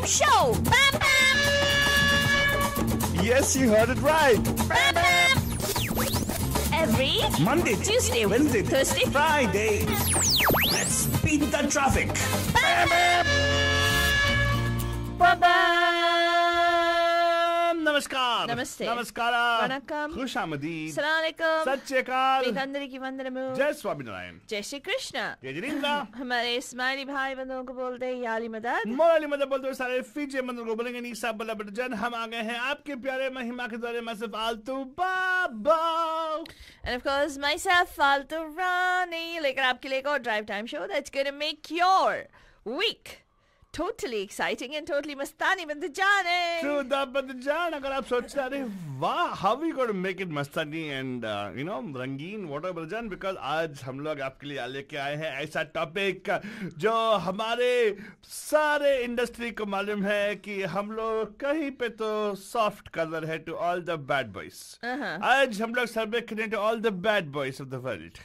Time show. Bam bam. Yes, you heard it right. Bam bam. Every Monday, Tuesday, Wednesday, Thursday, Friday. Let's beat the traffic. Bam bam. नमस्कार नमस्ते. नमस्कार वणक्कम. खुश आमदीद Assalamu alaikum. सत श्री अकाल మీకందరికీ వందనము. जय स्वामीनारायण जय श्री कृष्ण. जय जिनेंद्र हमारे इस्माइली भाई बंधुओं को बोलते हैं याली मदद. मोराली मदद बोलते हुए सारे फीजे मंदिर को बोलेंगे नीसा बल्ला जन हम आ गए हैं आपके प्यारे महिमा के द्वारे मैं सिर्फ आलतू बाबा. And of course, myself, Faltu Rani, लेकर आपके लिए एक और drive time show that's gonna make your week totally exciting and totally मस्तानी बनते जाने. True that, but जान अगर आप सोच रहे हैं वाह how we going to make it Mastani and you know रंगीन whatever जान because आज हम लोग आपके लिए लेके आए हैं ऐसा टॉपिक जो हमारे सारे इंडस्ट्री को मालूम है कि हम लोग कहीं पे तो सॉफ्ट कलर है to all the bad boys. आज हम लोग सर्वे करें to all the bad boys of the world.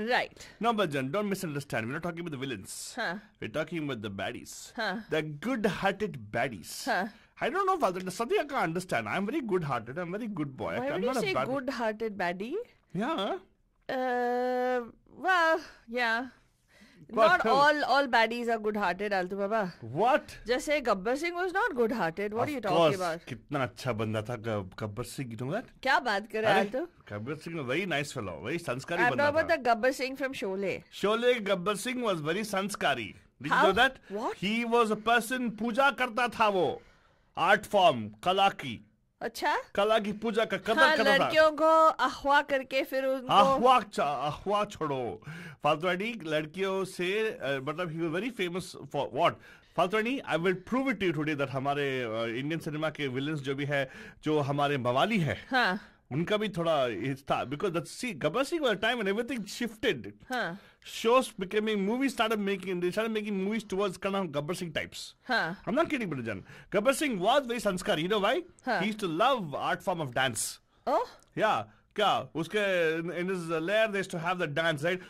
Right. No, but Jan, don't misunderstand. We're not talking about the villains. Huh. We're talking about the baddies. Huh. The good-hearted baddies. Huh. I don't know, Father. Something I can't understand. I'm very good-hearted. I'm a very good boy. Why I'm would you not say a bad good-hearted baddie? Yeah. Well, yeah. What? Not all baddies are good-hearted, Altu Baba. What? Just say Gabbar Singh was not good-hearted. What are you talking about? कितना अच्छा बंदा था Gabbar Singh. You know that? क्या बात कर रहे हैं Altu? Gabbar Singh, very nice fellow. Very sanskari I'm बंदा talking about था. the Gabbar Singh from Sholay. Sholay Gabbar Singh was very sanskari. Did How? you know that? What? He was a person पूजा करता था वो. Art form, कला की. अच्छा? कला की पूजा का कदर हाँ, करता था. लड़कियों को अहवा करके फिर उनको अहवा छोड़ो फालतूवाड़ी लड़कियों से मतलब he was very famous for what फालतूवाड़ी I will prove it to you today that हमारे इंडियन सिनेमा के विलन्स जो भी है जो हमारे मवाली है हाँ उनका भी थोड़ा था because that see Gabbar Singh was time when everything shifted हाँ shows becoming movies started making movies towards kind of Gabbar Singh types. हाँ I'm not kidding, Brother. Gabbar Singh was very sanskari. You know why? Huh. He used to love art form of dance. Oh? Yeah. क्या उसके in his lair they used to have the dance, right?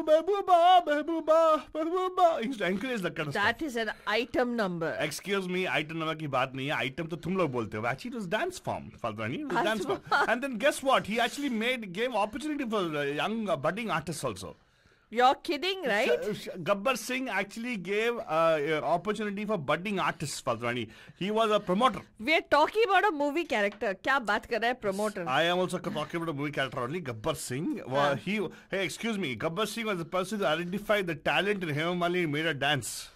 Behbooba, behbooba, behbooba. He used to encourage that kind of stuff. That is an item number. Excuse me, item number की बात नहीं है. Item तो तुम लोग बोलते हो. Actually, it was dance form. Faltani, it was dance form. And then guess what? He actually gave opportunity for young budding artists also. You're kidding, right? Gabbar Singh actually gave opportunity for budding artists, Faltani. He was a promoter. We're talking about a movie character. क्या बात कर रहा है promoter? I am also talking about a movie character only. Gabbar Singh. Hey, excuse me. Gabbar Singh was the person who identified the talent in Hema Malini and made her dance.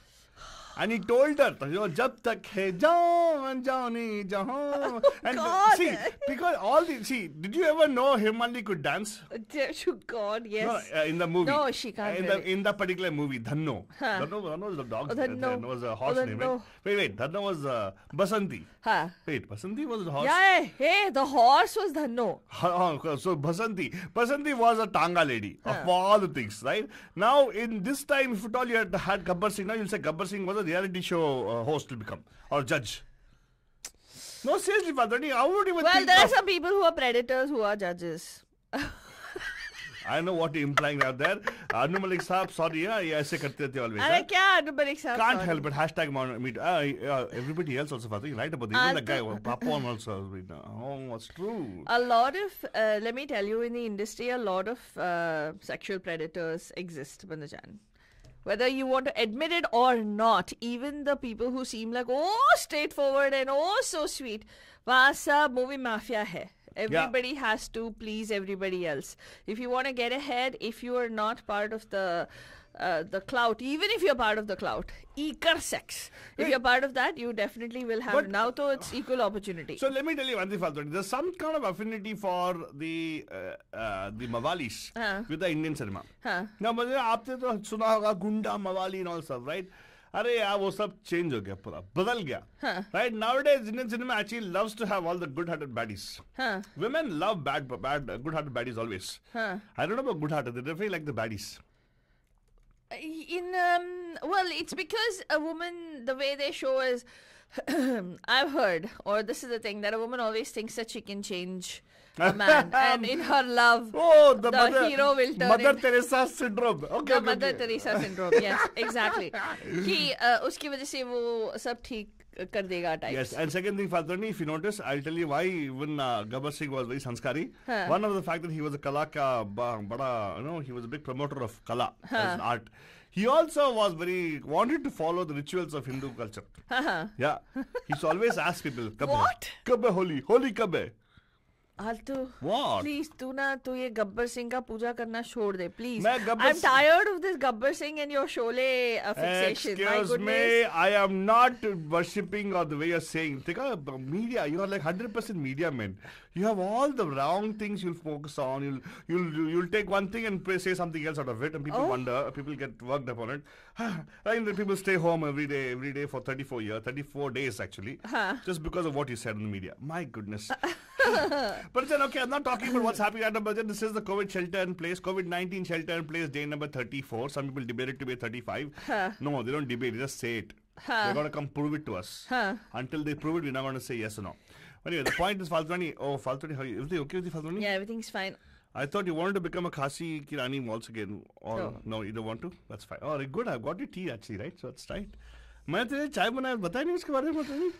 And he told her, jab tak hai jaan jaani jahan. And God. see, because did you ever know Himali could dance? God, yes. No, in the movie. No, she can't really. In the particular movie, Dhanno. Huh. Dhanno was the dog's Dhanno. Dhanno was a horse name, right? Wait, Dhanno was Basanti. Huh. Wait, Basanti was the horse? Yeah, hey, the horse was Dhanno. So Basanti was a Tanga lady of all the things, right? Now, in this time, if at all you had Gabbar Singh, now you'll say Gabbar Singh was a reality show host will become or judge. No, seriously, Padani, how would you even Well, think there are of... some people who are predators who are judges. I know what you're implying out there. Anu Malik Saab, sorry, yeah, ये ऐसे करते थे always. अरे क्या Anu Malik साहब? Can't help it. Hashtag meet. Everybody else also, Fatih, right about this. Even the guy, Papon also. Oh, it's true. A lot of, let me tell you, in the industry, a lot of sexual predators exist, Bandajan. Whether you want to admit it or not, even the people who seem like, straightforward and so sweet, वहाँ सब movie mafia है. Everybody has to please everybody else. If you want to get ahead, if you are not part of the clout, even if you're part of the clout, eager sex. If you're part of that, you definitely will have. But now, though, it's equal opportunity. So let me tell you one thing, Faltani. There's some kind of affinity for the Mawalis with the Indian cinema. Now, आपने तो सुना होगा गुंडा मवाली and all stuff, right? अरे यार वो सब चेंज हो गया पूरा बदल गया right nowadays Indian cinema actually loves to have all the good-hearted baddies. Women love good-hearted baddies always. I don't know about good-hearted, they definitely like the baddies. Well, it's because a woman, the way they show is I've heard, or this is the thing, that a woman always thinks that she can change a man, and in her love, the hero will turn Mother Teresa syndrome. Okay, Mother Teresa syndrome. Yes, exactly. कि उसकी वजह से वो सब ठीक कर देगा types. Yes, and second thing, Faltani, if you notice, I'll tell you why even Gabbar Singh was very sanskari. One of the fact that he was a kala ka bada, he was a big promoter of kala as art. He also was wanted to follow the rituals of Hindu culture. Yeah, he's always asked people, what? Kab hai Holi? Holi kab hai? Altu, what? Please, तू ये गब्बर सिंह का पूजा करना छोड़ दे, please. I'm tired of this Gabbar Singh and your Sholay fixation. Excuse me, I am not worshipping or the way you're saying. Think of media. You are like 100% media men. You have all the wrong things you'll focus on. You'll take one thing and say something else out of it, and people wonder. People get worked up on it. And then people stay home every day for 34 days actually, just because of what you said in the media. My goodness. But then, okay, I'm not talking about what's happening at the budget. This is the COVID shelter in place, COVID-19 shelter in place, day number 34. Some people debate it to be 35. No, they don't debate, they just say it. They're going to come prove it to us. Until they prove it, we're not going to say yes or no. Anyway, the point is, Faltani, how are you? Everything okay with you, Faltani? Yeah, everything's fine. I thought you wanted to become a Khasi Kirani once again. Or no, you don't want to? That's fine. Oh, good, I've got your tea actually, right? So it's right. मैंने तेरे चाय बनाया बताया नहीं उसके बारे में बताया नहीं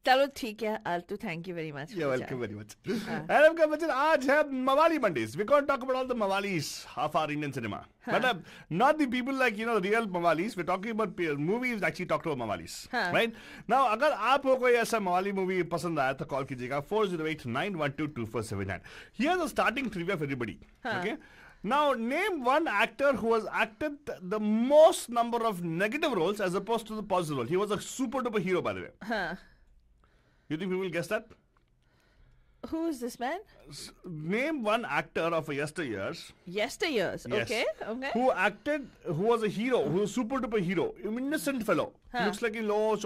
चलो ठीक है Altu, thank you very much. You're welcome very much. And आज है Mawali Mondays. We're going to talk about all the Mawalis of our Indian cinema. But not the people like, real Mawalis. We're talking about movies actually talk about Mawalis. Right? Now, अगर आपको कोई ऐसा Mawali movie पसंद आया तो call कीजिएगा 408-912-2479. Here's the starting trivia for everybody. Okay? Now, name one actor who has acted the most number of negative roles as opposed to the positive role. He was a super duper hero, by the way. You think we will guess that? Who is this man? Name one actor of yesteryears. Yesteryears, yes. Okay. Who was a hero, who was super duper hero, innocent fellow. He looks like he looks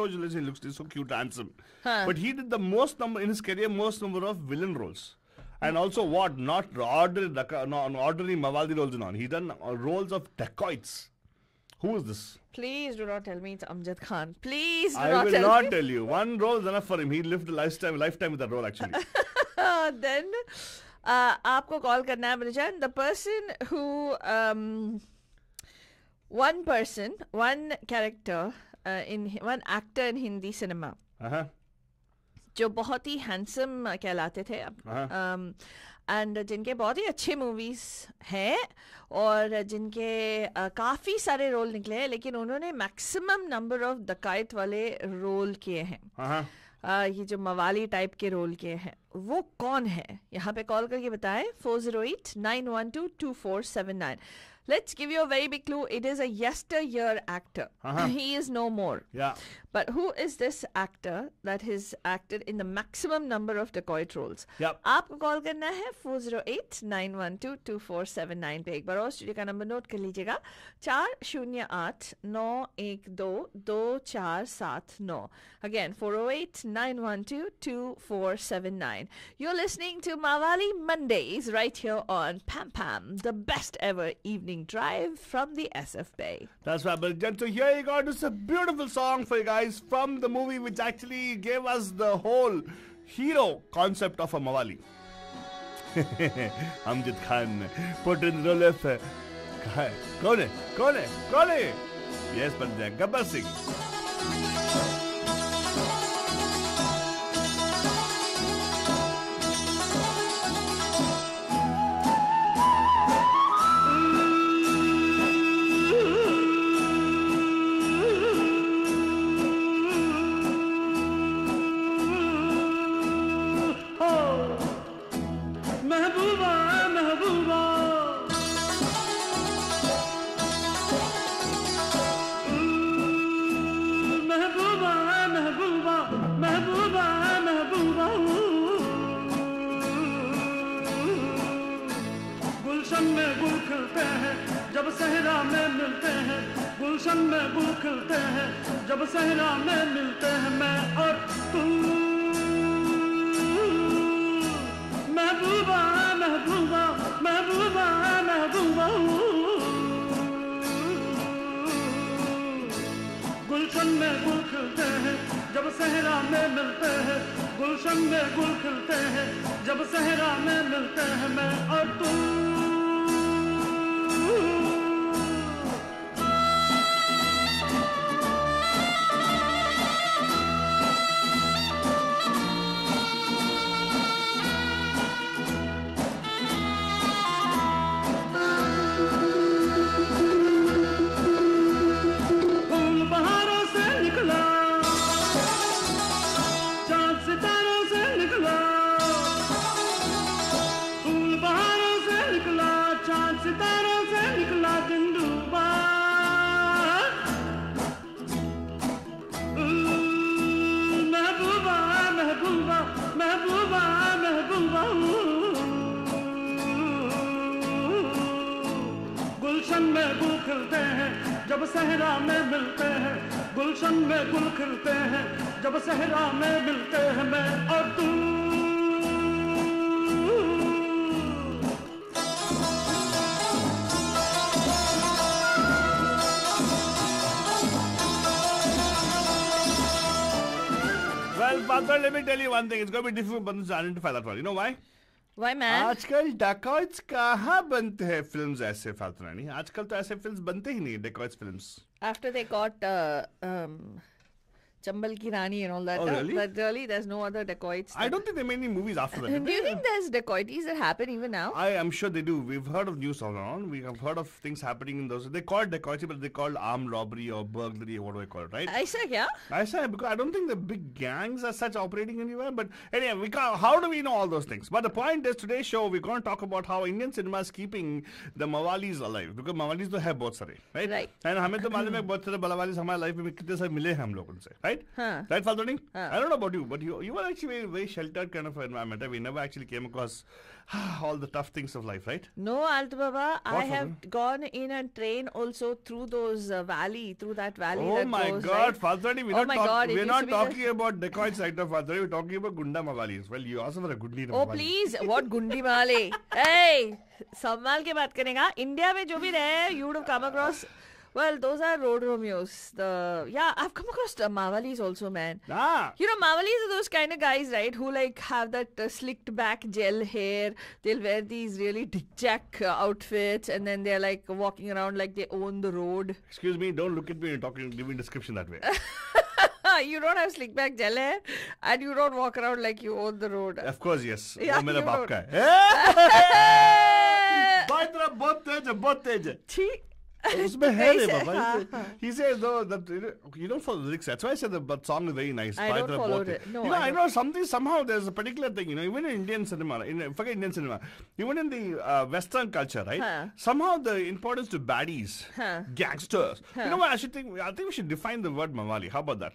so cute, handsome. But he did the most number in his career, most number of villain roles. And also what? Not ordinary Mawali roles and all. He done roles of dacoits. Who is this? Please do not tell me it's Amjad Khan. Please do not tell me. I will not tell you. One role is enough for him. He lived a lifetime with that role actually. Then, आपको call करना है Mrijan. The person who, one character, one actor in Hindi cinema, जो बहुत ही handsome कहलाते थे, and जिनके बहुत ही अच्छे मूवीज हैं और जिनके काफ़ी सारे रोल निकले हैं, लेकिन उन्होंने मैक्सिमम नंबर ऑफ डकैत वाले रोल किए हैं. ये जो मवाली टाइप के रोल किए हैं, वो कौन है? यहाँ पे कॉल करके बताएं 408-912-2479. Let's give you a very big clue. It is a yesteryear actor. He is no more. Yeah. But who is this actor that has acted in the maximum number of dacoit roles? Yep. आपको call करना है 408-912-2479 पे. एक बार और studio का number note कर लीजिएगा 408-912-2479. Again 408-912-2479. You're listening to Mawali Mondays right here on Pam Pam, the best ever evening drive from the SF Bay. That's right, but so here you go. This is a beautiful song for you guys from the movie which actually gave us the whole hero concept of a Mawali. Amjad Khan put in the role of Kone. Yes, but Gabbar Singh. जब सहरा में मिलते हैं गुलशन में गुल खिलते हैं जब सहरा में मिलते हैं मैं और तू महबूबा महबूबा महबूबा महबूबा गुलशन में गुल हैं जब सहरा में मिलते हैं गुलशन में गुल खिलते हैं जब सहरा में मिलते हैं मैं और तू गुलशन में गुल खिलते हैं जब सहरा में मिलते हैं गुलशन में गुल खिलते हैं जब सहरा में मिलते हैं मैं और तू Well, Father, let me tell you one thing. It's going to be difficult for to identify that one. You know why? Why, man? आजकल डेकॉइट्स कहाँ बनते हैं फिल्म्स ऐसे फालतू नहीं आजकल तो ऐसे फिल्म्स बनते ही नहीं dacoits films After they got Chambal Ki Rani and all that. Oh, really? But really, there's no other dacoits. I don't think they made any movies after that. Do you think there's dacoities that happen even now? I am sure they do. We've heard of news all around. We have heard of things happening in those. They call it dacoity, but they call armed robbery or burglary or what do I call it, right? I say, yeah. I say because I don't think the big gangs are such operating anywhere. But anyway, we can't, how do we know all those things? But the point is, today's show we're going to talk about how Indian cinema is keeping the Mawalis alive because Mawalis तो है बहुत सारे, right? Right. And हमें तो मालूम है बहुत सारे Mawalis हमारे लाइफ में कितने सारे मिले हैं हम लोगों से, right? Huh. Right, Faltoni? I don't know about you, but you were actually a very sheltered kind of environment. We never actually came across all the tough things of life, right? No, Alta Baba, I have gone in a train also through those through that valley. Oh that my goes, God, right? Faltoni, we're not talking about dacoits like that, Faltoni. We're talking about Gunda Mawalis. Well, you also were a Gundi Mawali. Oh, please, what Gundi Mawali? Hey, संभाल के बात करेगा. India में जो भी रहे, you would have come across. Well, those are road Romeos. I've come across Mawalis also, man. Ah. You know, Mawalis are those kind of guys, right? Who like have that slicked back gel hair. They'll wear these really dick jack outfits, and then they're like walking around like they own the road. Excuse me, don't look at me and giving description that way. You don't have slick back gel hair, and you don't walk around like you own the road. Of course, yes. Yeah, वो मेरा you बाप don't. का है. भाई तेरा बहुत तेज है. ठीक. उसमें है रे बाबा. He says though that you don't follow the lyrics. That's why I said the song is very nice. I don't follow it. No, I know something. Somehow there's a particular thing. You know, even in Indian cinema, forget Indian cinema, even in the Western culture, right? Somehow the importance to baddies, gangsters. You know what? I think we should define the word Mawali. How about that?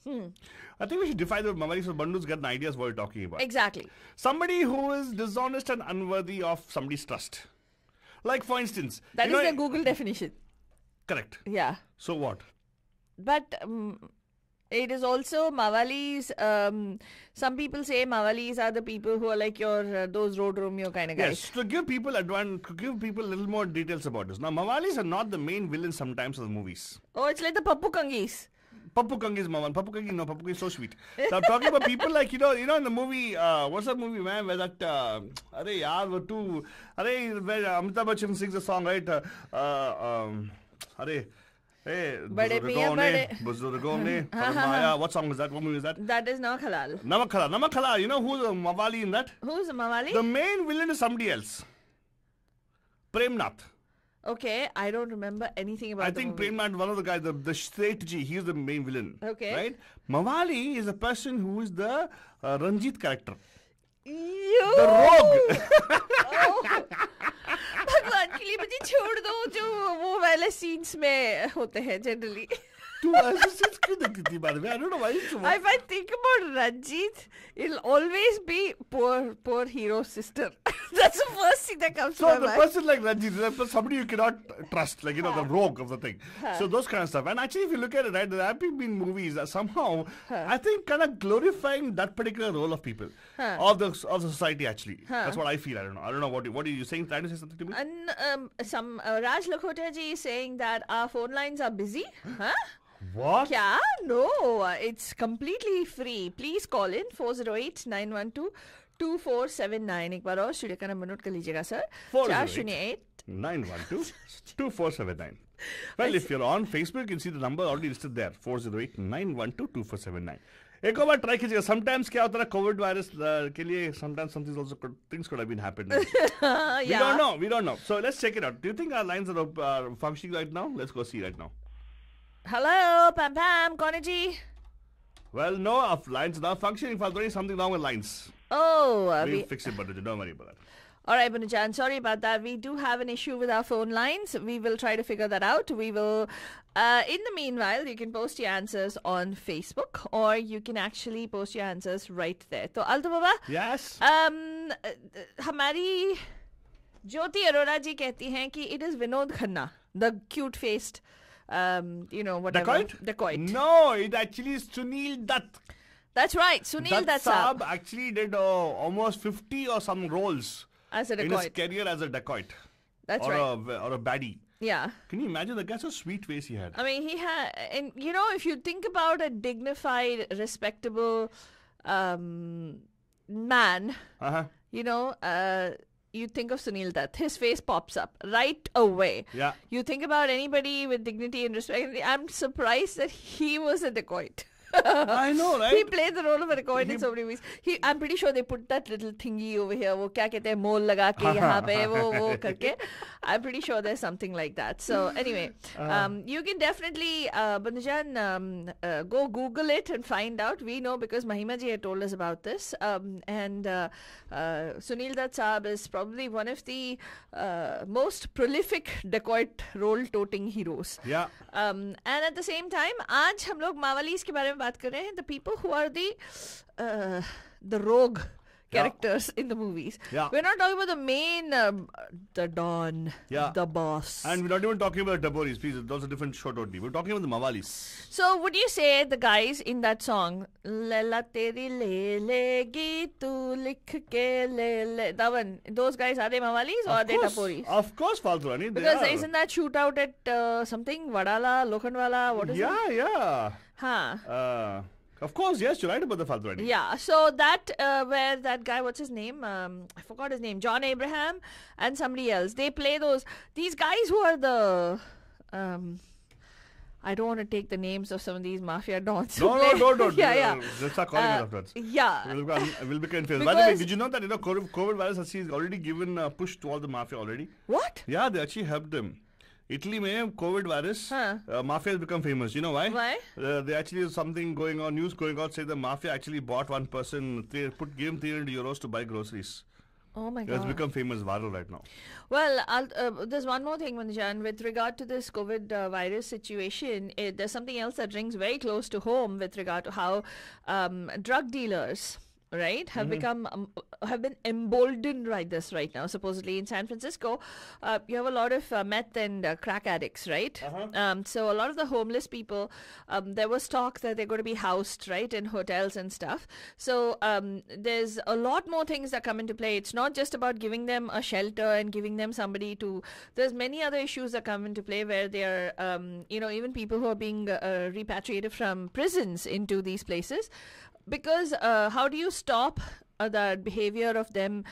I think we should define the word Mawali so Bandus get an idea of what we're talking about. Exactly. Somebody who is dishonest and unworthy of somebody's trust. Like, for instance... That is the Google definition. Correct. Yeah. So what? But it is also Mawalis. Some people say Mawalis are the people who are like your those road Romeo kind of guys. Yes, to give people a little more details about this. Now, Mawalis are not the main villains sometimes of the movies. Oh, it's like the Pappu Kangis. Pappu Kangi is Mawan. Pappu Kangi is so sweet. So I'm talking about people like, you know in the movie, what's that movie, man, where that, where Amitabh Bachchan sings a song, right? Hey, Buzurgon ne, Farmaya. What song is that? What movie is that? That is Namak Halal. Namak Halal. You know who's the Mawali in that? Who's the Mawali? The main villain is somebody else. Premnath. Okay, I don't remember anything about I think Premnath, one of the guys, the Shrethji, he's the main villain. Okay. Right? Mawali is a person who is the Ranjit character. You. The rogue. भगवान के लिए मुझे छोड़ दो जो वो वाले scenes में होते हैं generally. I don't know why. If I think about Ranjit, it'll always be poor hero's sister. That's the first thing that comes to my mind. So the person like Ranjit, somebody you cannot trust, like, the rogue of the thing. So those kind of stuff. And actually, if you look at it, right, there have been movies that somehow, I think, kind of glorifying that particular role of people, of the society, actually. That's what I feel. I don't know. What are you saying? Trying to say something to me? And some Raj Lakhotia ji is saying that our phone lines are busy. Huh? What? Yeah, no, it's completely free. Please call in 408-912-2479. एक बार और studio का number note कर लीजिएगा sir. 408-912-2479. Well, if you're on Facebook, you can see the number already listed there. 408-912-2479. एक और बार try कीजिएगा. Sometimes क्या होता है कोविड वायरस के लिए sometimes something also things could have been happening. We don't know. So let's check it out. Do you think our lines are functioning right now? Let's go see right now. Hello, Pam Pam, कौन है जी? Well, no, our lines are not functioning. There's already something wrong with lines. Oh, we'll fix it, but don't worry about that. All right, Banujan, sorry about that. We do have an issue with our phone lines. We will try to figure that out. We will, in the meanwhile, you can post your answers on Facebook or you can actually post your answers right there. So, Alto Baba? Yes? हमारी ज्योति अरोड़ा जी कहती हैं कि it is Vinod Khanna, the cute-faced, whatever. Dacoit? No, it actually is Sunil Dutt. That's right, Sunil Dutt Saab actually did almost 50 or some roles. As a dacoit. In his career as a dacoit. That's right. Or a baddie. Yeah. Can you imagine the guy's a sweet face he had? I mean, he had, and if you think about a dignified, respectable man, you think of Sunil Dutt. His face pops up right away. Yeah. You think about anybody with dignity and respect. I'm surprised that he was a dacoit. I know, right? He played the role of a dacoit in so many movies. I'm pretty sure they put that little thingy over here. वो क्या कहते हैं मोल लगा के यहाँ पे वो करके. I'm pretty sure there's something like that. So anyway, you can definitely Banujan go Google it and find out. We know because Mahima ji had told us about this. And Sunil Dutt Saab is probably one of the most prolific dacoit role-toting heroes. Yeah. And at the same time, आज हम लोग मावालीस के बारे में बात कर रहे हैं. The people who are the rogue characters in the movies. Yeah. We're not talking about the main, the Don, the boss. And we're not even talking about Daboris, please. Those are different show totally. We're talking about the Mavalis. So would you say the guys in that song, Lela teri le legi tu likh ke le, that one, those guys, are they Mavalis or are they Daboris? Of course, Faltu Rani. Because isn't that shootout at something, Vadala, Lokhandwala, what is it? Yeah. Huh. Of course, yes, you're right about the Faltu Rani. Yeah, so that where that guy, what's his name? I forgot his name. John Abraham and somebody else. They play these guys who are the I don't want to take the names of some of these mafia dons. No, don't. Yeah. Let's start calling it afterwards. Yeah. We'll be confused. By the way, did you know that COVID virus has already given a push to all the mafia already? What? Yeah, they actually helped them. Italy mein COVID virus, mafia has become famous. You know why? Why? There actually is something going on, news going on, say the mafia actually bought one person, gave him 300 euros to buy groceries. Oh my God. It's become famous viral right now. Well, there's one more thing, Manjan. With regard to this COVID virus situation, there's something else that rings very close to home with regard to how drug dealers, right, have been emboldened right now. Supposedly in San Francisco, you have a lot of meth and crack addicts, right? So a lot of the homeless people, there was talk that they're going to be housed, right, in hotels and stuff. So there's a lot more things that come into play. It's not just about giving them a shelter and giving them somebody to. There's many other issues that come into play where they are, even people who are being repatriated from prisons into these places. Because how do you stop the behavior of them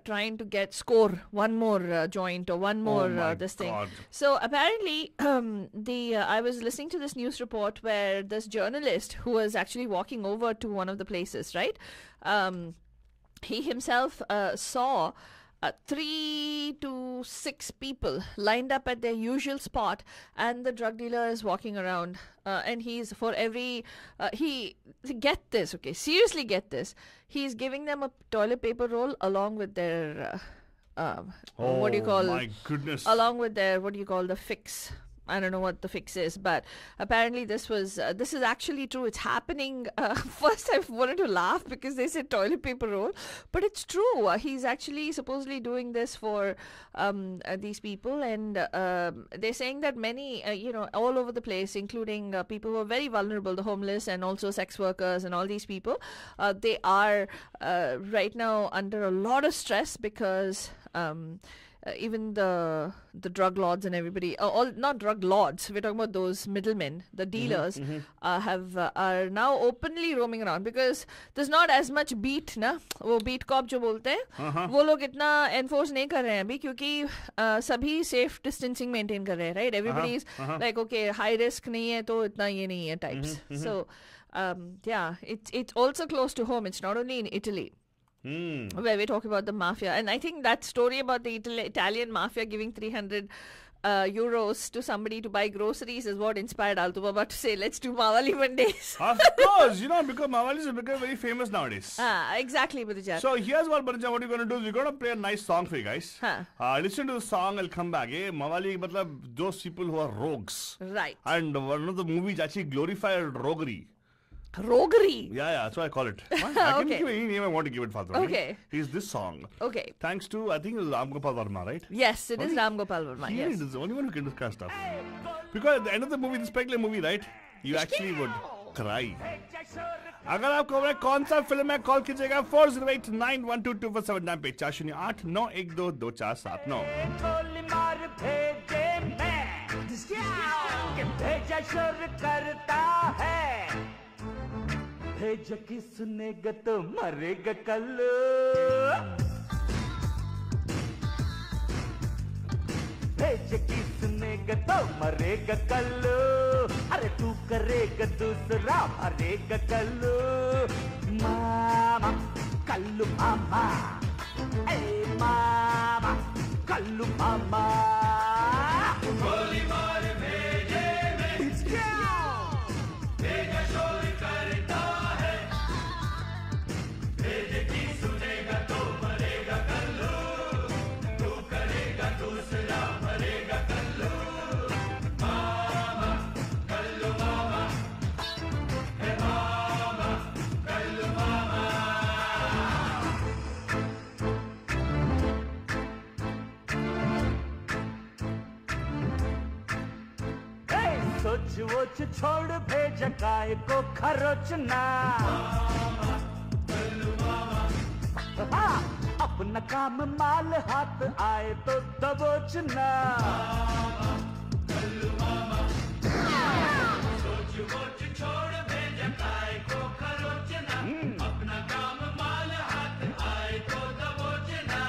trying to score one more joint or one more this thing? So apparently, I was listening to this news report where this journalist who was actually walking over to one of the places, right? He himself saw 3 to 6 people lined up at their usual spot, and the drug dealer is walking around, and he's for every get this, okay, seriously get this, he's giving them a toilet paper roll along with their what do you call, my goodness, along with their, what do you call, the fix. I don't know what the fix is, but apparently this is actually true. It's happening. First I wanted to laugh because they said toilet paper roll, but it's true. He's actually supposedly doing this for these people, and they're saying that many, all over the place, including people who are very vulnerable, the homeless and also sex workers and all these people, they are right now under a lot of stress because even the drug lords and everybody, all not drug lords, we're talking about those middlemen, the dealers, are now openly roaming around because there's not as much beat ना, वो beat cop जो बोलते हैं, वो लोग इतना enforce नहीं कर रहे हैं अभी क्योंकि सभी safe distancing maintain कर रहे हैं, right? Everybody is like okay, high risk नहीं है तो इतना ये नहीं है types. So yeah, it's also close to home. It's not only in Italy. Where we talk about the mafia, and I think that story about the Italian mafia giving 300 euros to somebody to buy groceries is what inspired Altu Baba to say, let's do Mawali Mondays. Of course, because Mawalis have become very famous nowadays. Exactly, Bhanujan. So here's what we're going to do is we're going to play a nice song for you guys. Listen to the song, I'll come back. Mawali, those people who are rogues. Right. And one of the movies actually glorified roguery. Roguery? Yeah, that's what I call it. I can give any name I want to give it, Father. Okay. It's this song. Okay. Thanks to, I think, Ram Gopal Varma, right? Yes, it is Ram Gopal Varma. He yes. is the only one who can do this kind of stuff. Because at the end of the movie, this particular movie, right, you actually would cry. अगर आपको पता है कौन सा film है call कीजिएगा 4089122479 पे 40892247 भेज की सुनेगा तो मरेगा कल भेज की सुनेगा तो मरेगा कल अरे तू करेगा दूसरा मरेगा कल मामा कल्लू मामा ए मामा कल्लू मामा गोली मार भेजे में भेजा शोर करता सोच छोड़ भेज काय को खरोचना अपना काम माल हाथ आए तो दबोचना सोच छोड़ भेज काय को खरोचना अपना काम माल हाथ आए तो दबोचना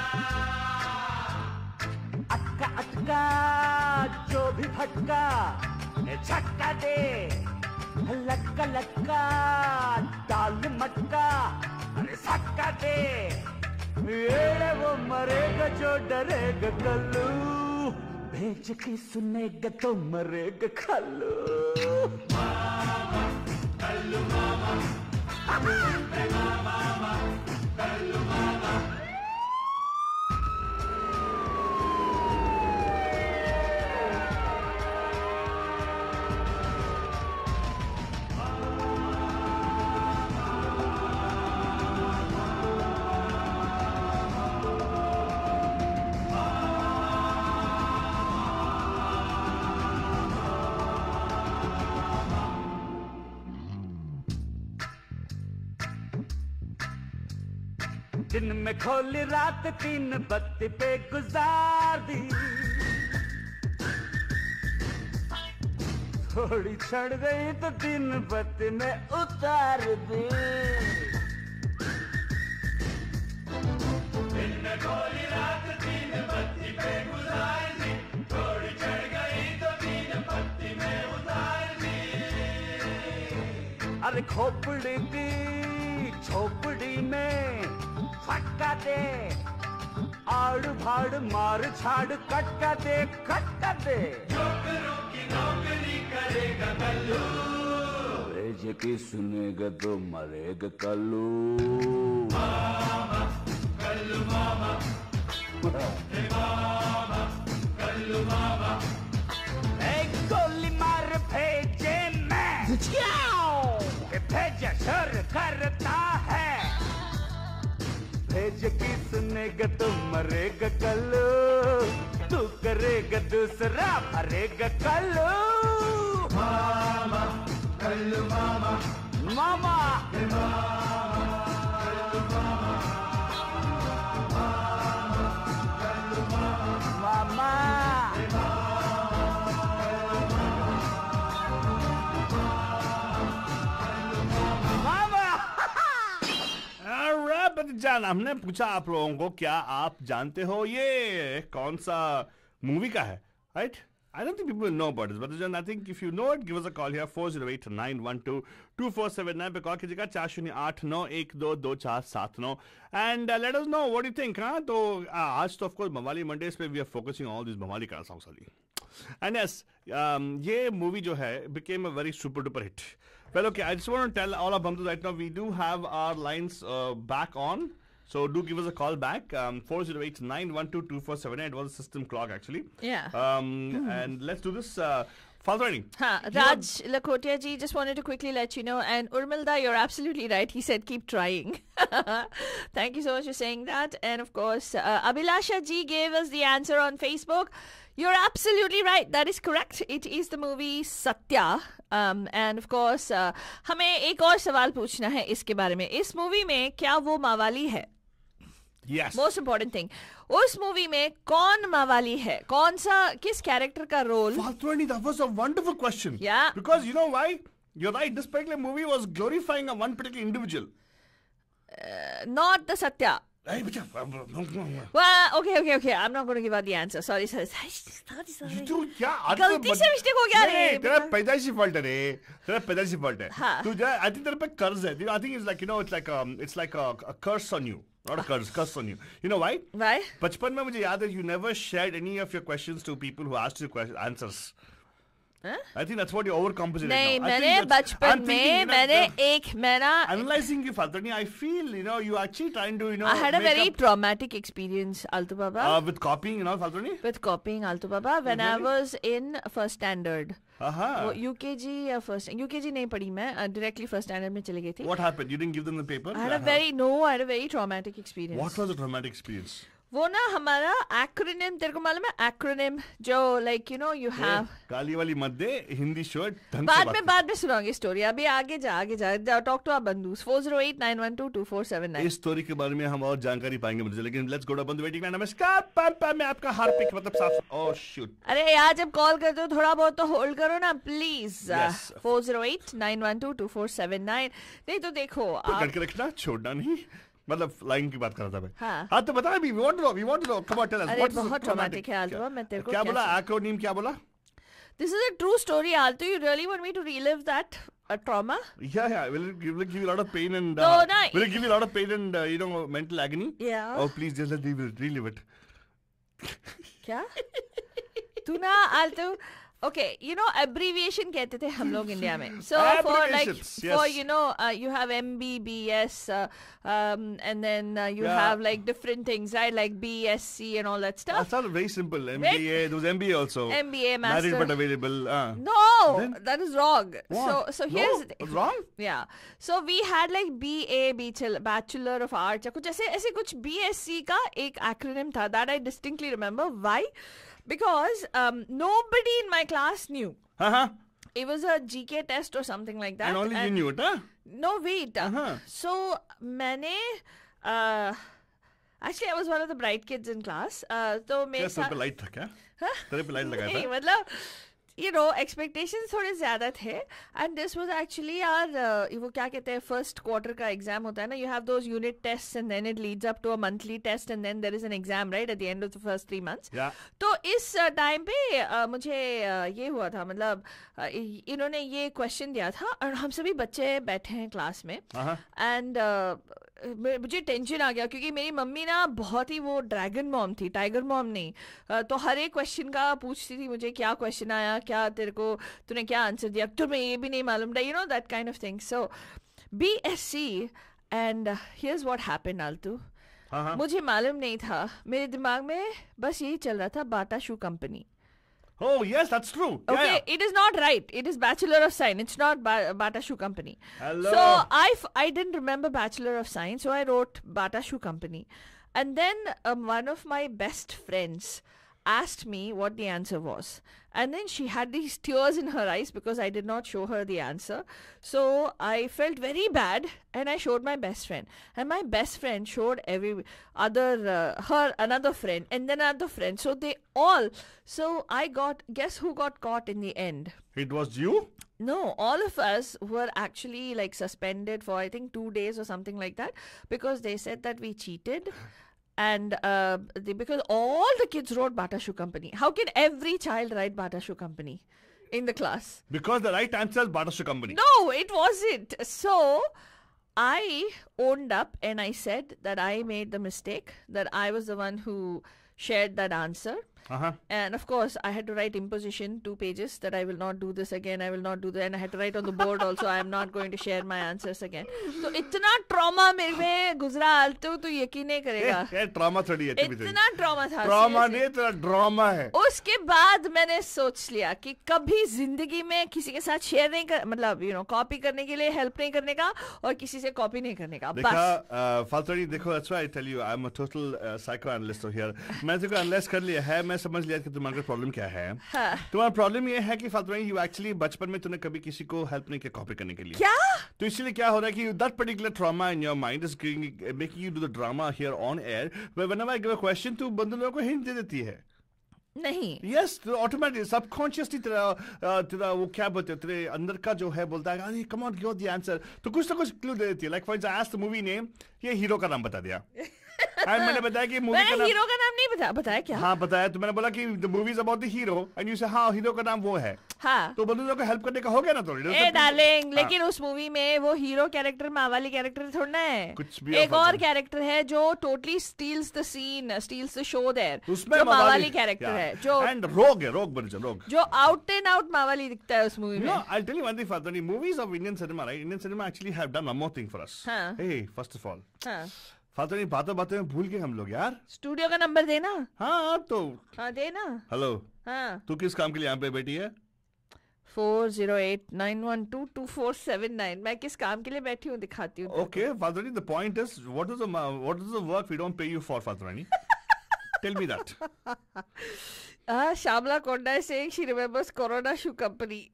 अटका अटका जो भी भटका झटका दे लक्का लक्का डाल मटका अरे झटका दे ये वो मरेगा जो डरेगा कल्लू भेज के सुनेगा तो मरेगा कल्लू मामा कल्लू मामा मामा कल्लू मामा दिन में खोली रात 3 बत्ती पे गुजार दी थोड़ी चढ़ गई तो 3 बत्ती में उतार दी दिन में खोली रात 3 बत्ती पे गुजार दी थोड़ी चढ़ गई तो 3 बत्ती में उतार दी अरे खोपड़ी की झोपड़ी में फटका दे आड़ भाड़ मार छाड़ कटका दे जोकरों की नौकरी करेगा कल्लू भेज के सुनेगा तो मरेगा कल्लू मामा कल्लू मामा मामा कल्लू मामा एक गोली मार भेजे मैं भेजा शर करता है भेज की सुनेगा तो मरेगा कल्लू तू करेगा दूसरा मरेगा कल्लू मामा कल्लू मामा मामा कल्लू मामा जान, हमने पूछा आप लोगों को क्या आप जानते हो ये कौन सा मूवी का है, right? I don't think people know about this, but I think if you know it, give us a call here 408-912-2479 पे कॉल कीजिएगा 4089122479 and let us know what you think. हाँ तो आज तो of course मवाली Mondays पे we are focusing on all these मवाली का songs only. And yes, ये movie जो है became a very super duper hit. Well, okay, I just want to tell all our bundles right now we do have our lines back on. So do give us a call back. 408-912-2478. It was a system clock actually. Yeah. And let's do this. Faltari. Raj Lakhotia ji just wanted to quickly let you know, and Urmilda, you're absolutely right. He said keep trying. Thank you so much for saying that. And of course, Abhilasha ji gave us the answer on Facebook. You're absolutely right. That is correct. It is the movie Satya. And of course, हमें एक और सवाल पूछना है इसके बारे में. इस मूवी में क्या वो मावाली है? Yes. Most important thing. उस मूवी में कौन मावाली है? कौन सा किस कैरेक्टर का role? Faltari, that was a wonderful question. Yeah. Because you know why? You're right. This particular movie was glorifying a one particular individual. Not the Satya. Hey, Well, okay. I'm not going to give out the answer. Sorry. तू क्या गलती से mistake हो गया रे. तेरा पैदाइशी fault है रे. तेरा पैदाइशी फॉल्ट है. हाँ. तू जो I think तेरे पे कर्ज है. I think it's like it's like a curse on you. Not a curse on you. You know why? Why? बचपन में मुझे याद है you never shared any of your questions to people who asked you answers. Huh? I think that's what you're overcompensating. नहीं, मैंने बचपन में मैंने एक मेरा analyzing you, Faltari, I feel you actually trying to I had a very traumatic experience, Altu Baba. With copying, Faltari. With copying, Altu Baba, when I was in first standard. UKG या first UKG नहीं पढ़ी मैं, directly first standard में चली गई थी. What happened? You didn't give them the paper? I had a very traumatic experience. What was the traumatic experience? वो ना हमारा acronym, तेरे को मालूम है acronym जो like you have काली वाली मत दे, हिंदी शर्ट ढंग से बाद में सुनाऊंगी स्टोरी. अभी आगे जा talk to our बंधुस 408-912-2479. इस स्टोरी के बारे में हम और जानकारी पाएंगे मुझे, लेकिन let's go to बंधु वेटिंग लाइन. नमस्कार पापा, मैं आपका हार्दिक मतलब साफ. Oh shoot. अरे यार जब कॉल करते हो थोड़ा बहुत तो होल्ड करो ना प्लीज. 408-912-2479. नहीं तो देखो करके रखना, छोड़ना नहीं. मतलब लाइन की बात कर रहा था मैं. हाँ तो बता भी. We want to know. Come on, tell us. अरे बहुत ट्रॉमेटिक है आल्तो. मैं तेरे को क्या बोला? एक्रोनिम क्या बोला? This is a true story, Alto. You really want me to relive that trauma? Yeah. Will it give you a lot of pain and will it give you a lot of pain and mental agony? Yeah. Oh please just relive it. क्या? तू ना Alto. Okay, abbreviation कहते थे हम लोग India में. So for you have MBBS and then you have like different things, right? Like BSc and all that stuff. That sounds very simple. MBA, there was MBA also. MBA, master. Married but available. No, then? that is wrong. What? So here's the thing. Wrong? Yeah. So we had like BA, Bachelor of Arts. कुछ ऐसे कुछ BSc का एक acronym था that I distinctly remember. Why? Because nobody in my class knew. It was a GK test or something like that. And only you knew it, huh? No, wait. So, मैंने actually I was one of the bright kids in class. तो मेरे साथ पे light था क्या? तेरे पे light लगाया था? नहीं मतलब expectations थोड़े ज़्यादा थे. And this was actually our वो क्या कहते हैं first quarter का exam होता है ना. You have those unit tests and then it leads up to a monthly test and then there is an exam right at the end of the first 3 months. Yeah. तो इस time पे मुझे ये हुआ था मतलब इन्होंने ये question दिया था और हम सभी बच्चे बैठे हैं क्लास में. And मुझे टेंशन आ गया क्योंकि मेरी मम्मी ना बहुत ही वो ड्रैगन मॉम थी, टाइगर मॉम नहीं. तो हर एक क्वेश्चन का पूछती थी मुझे क्या क्वेश्चन आया, क्या तेरे को तूने क्या आंसर दिया, तुम्हें ये भी नहीं मालूम था, that kind of thing. So BSc and here's what happened आल्तू. मुझे मालूम नहीं था, मेरे दिमाग में बस यही चल रहा था बाटा शू company. Oh, yes, that's true. Okay, yeah. It is not right. It is Bachelor of Science. It's not Bata Shoe Company. Hello. So, I didn't remember Bachelor of Science, so I wrote Bata Shoe Company. And then one of my best friends asked me what the answer was. And then she had these tears in her eyes because I did not show her the answer. So I felt very bad and I showed my best friend. And my best friend showed another friend and then another friend. So they all, guess who got caught in the end? It was you? No, all of us were actually like suspended for I think 2 days or something like that because they said that we cheated. And because all the kids wrote Bata Shoe Company. How can every child write Bata Shoe Company in the class? Because the right answer is Bata Shoe Company. No, it wasn't. So I owned up and I said that I made the mistake, that I was the one who shared that answer. And of course, I had to write imposition 2 pages that I will not do this again. I will not do that. And I had to write on the board also, I am not going to share my answers again. So इतना trauma मेरे में गुजरा तो तू यकीन नहीं करेगा. Trauma थोड़ी है. इतना trauma था. Trauma नहीं तेरा drama है. उसके बाद मैंने सोच लिया कि कभी जिंदगी में किसी के साथ शेयर नहीं कर, मतलब कॉपी करने के लिए हेल्प नहीं करने का और किसी से कॉपी नहीं करने का. देखा फाल्तनी देखो, that's why I tell you I'm a total psychoanalyst here. मैं तेरे को एनालाइज कर लिया है. मैं समझ लिया कि तुम्हारा प्रॉब्लम क्या है. तुम्हारा प्रॉब्लम ये है कि फाल्तू यू एक्चुअली बचपन में तूने कभी किसी को हेल्प नहीं किया कॉपी करने के लिए. क्या? तो इसलिए क्या हो रहा है कि that particular trauma in your mind is making you do the drama here on air. Whenever I give a question तू बंदे लोगों को हिंट दे देती है. नहीं. यस, ऑटोमेटिक सबकॉन्शियसली तेरा वो क्या बोलते हैं, तेरे अंदर का जो है बोलता है अरे come on give the answer. तो कुछ ना कुछ क्लू दे देती है. Like for example I asked the movie name, ये हीरो का नाम बता दिया. मैंने बताया कि मूवी का नाम, हीरो का नाम नहीं बताया क्या? हाँ बताया. तो मैंने बोला कि the movie is about the hero and you से हाँ हीरो का नाम वो है. हाँ. तो बंदे लोगों को हेल्प करने का हो गया ना थोड़ी. ए डार्लिंग, लेकिन उस मूवी में वो हीरो कैरेक्टर मावाली कैरेक्टर थोड़ा ना है. कुछ भी एक और कैरेक्टर है जो totally steals the scene, steals the show there. उसमें मावाली कैरेक्टर है जो एंड रोग जो आउट एंड आउट मावाली दिखता है उस मूवी में. I tell you one thing फाल्तनी, movies of Indian cinema, right, Indian cinema actually have done one more thing for us. Hey first of all फाल्तनी बातों में भूल गए हम लोग यार. स्टूडियो का नंबर देना. हाँ तो देना. हेलो. हाँ. तू किस काम के लिए यहाँ पे बैठी है? 4089122479. मैं किस काम के लिए बैठी हूँ दिखाती हूँ. Okay, Fadhrani, the point is, what is the work we don't pay you for, Fadhrani? Tell me that. Shamla Konda is saying she remembers Corona Shoe Company.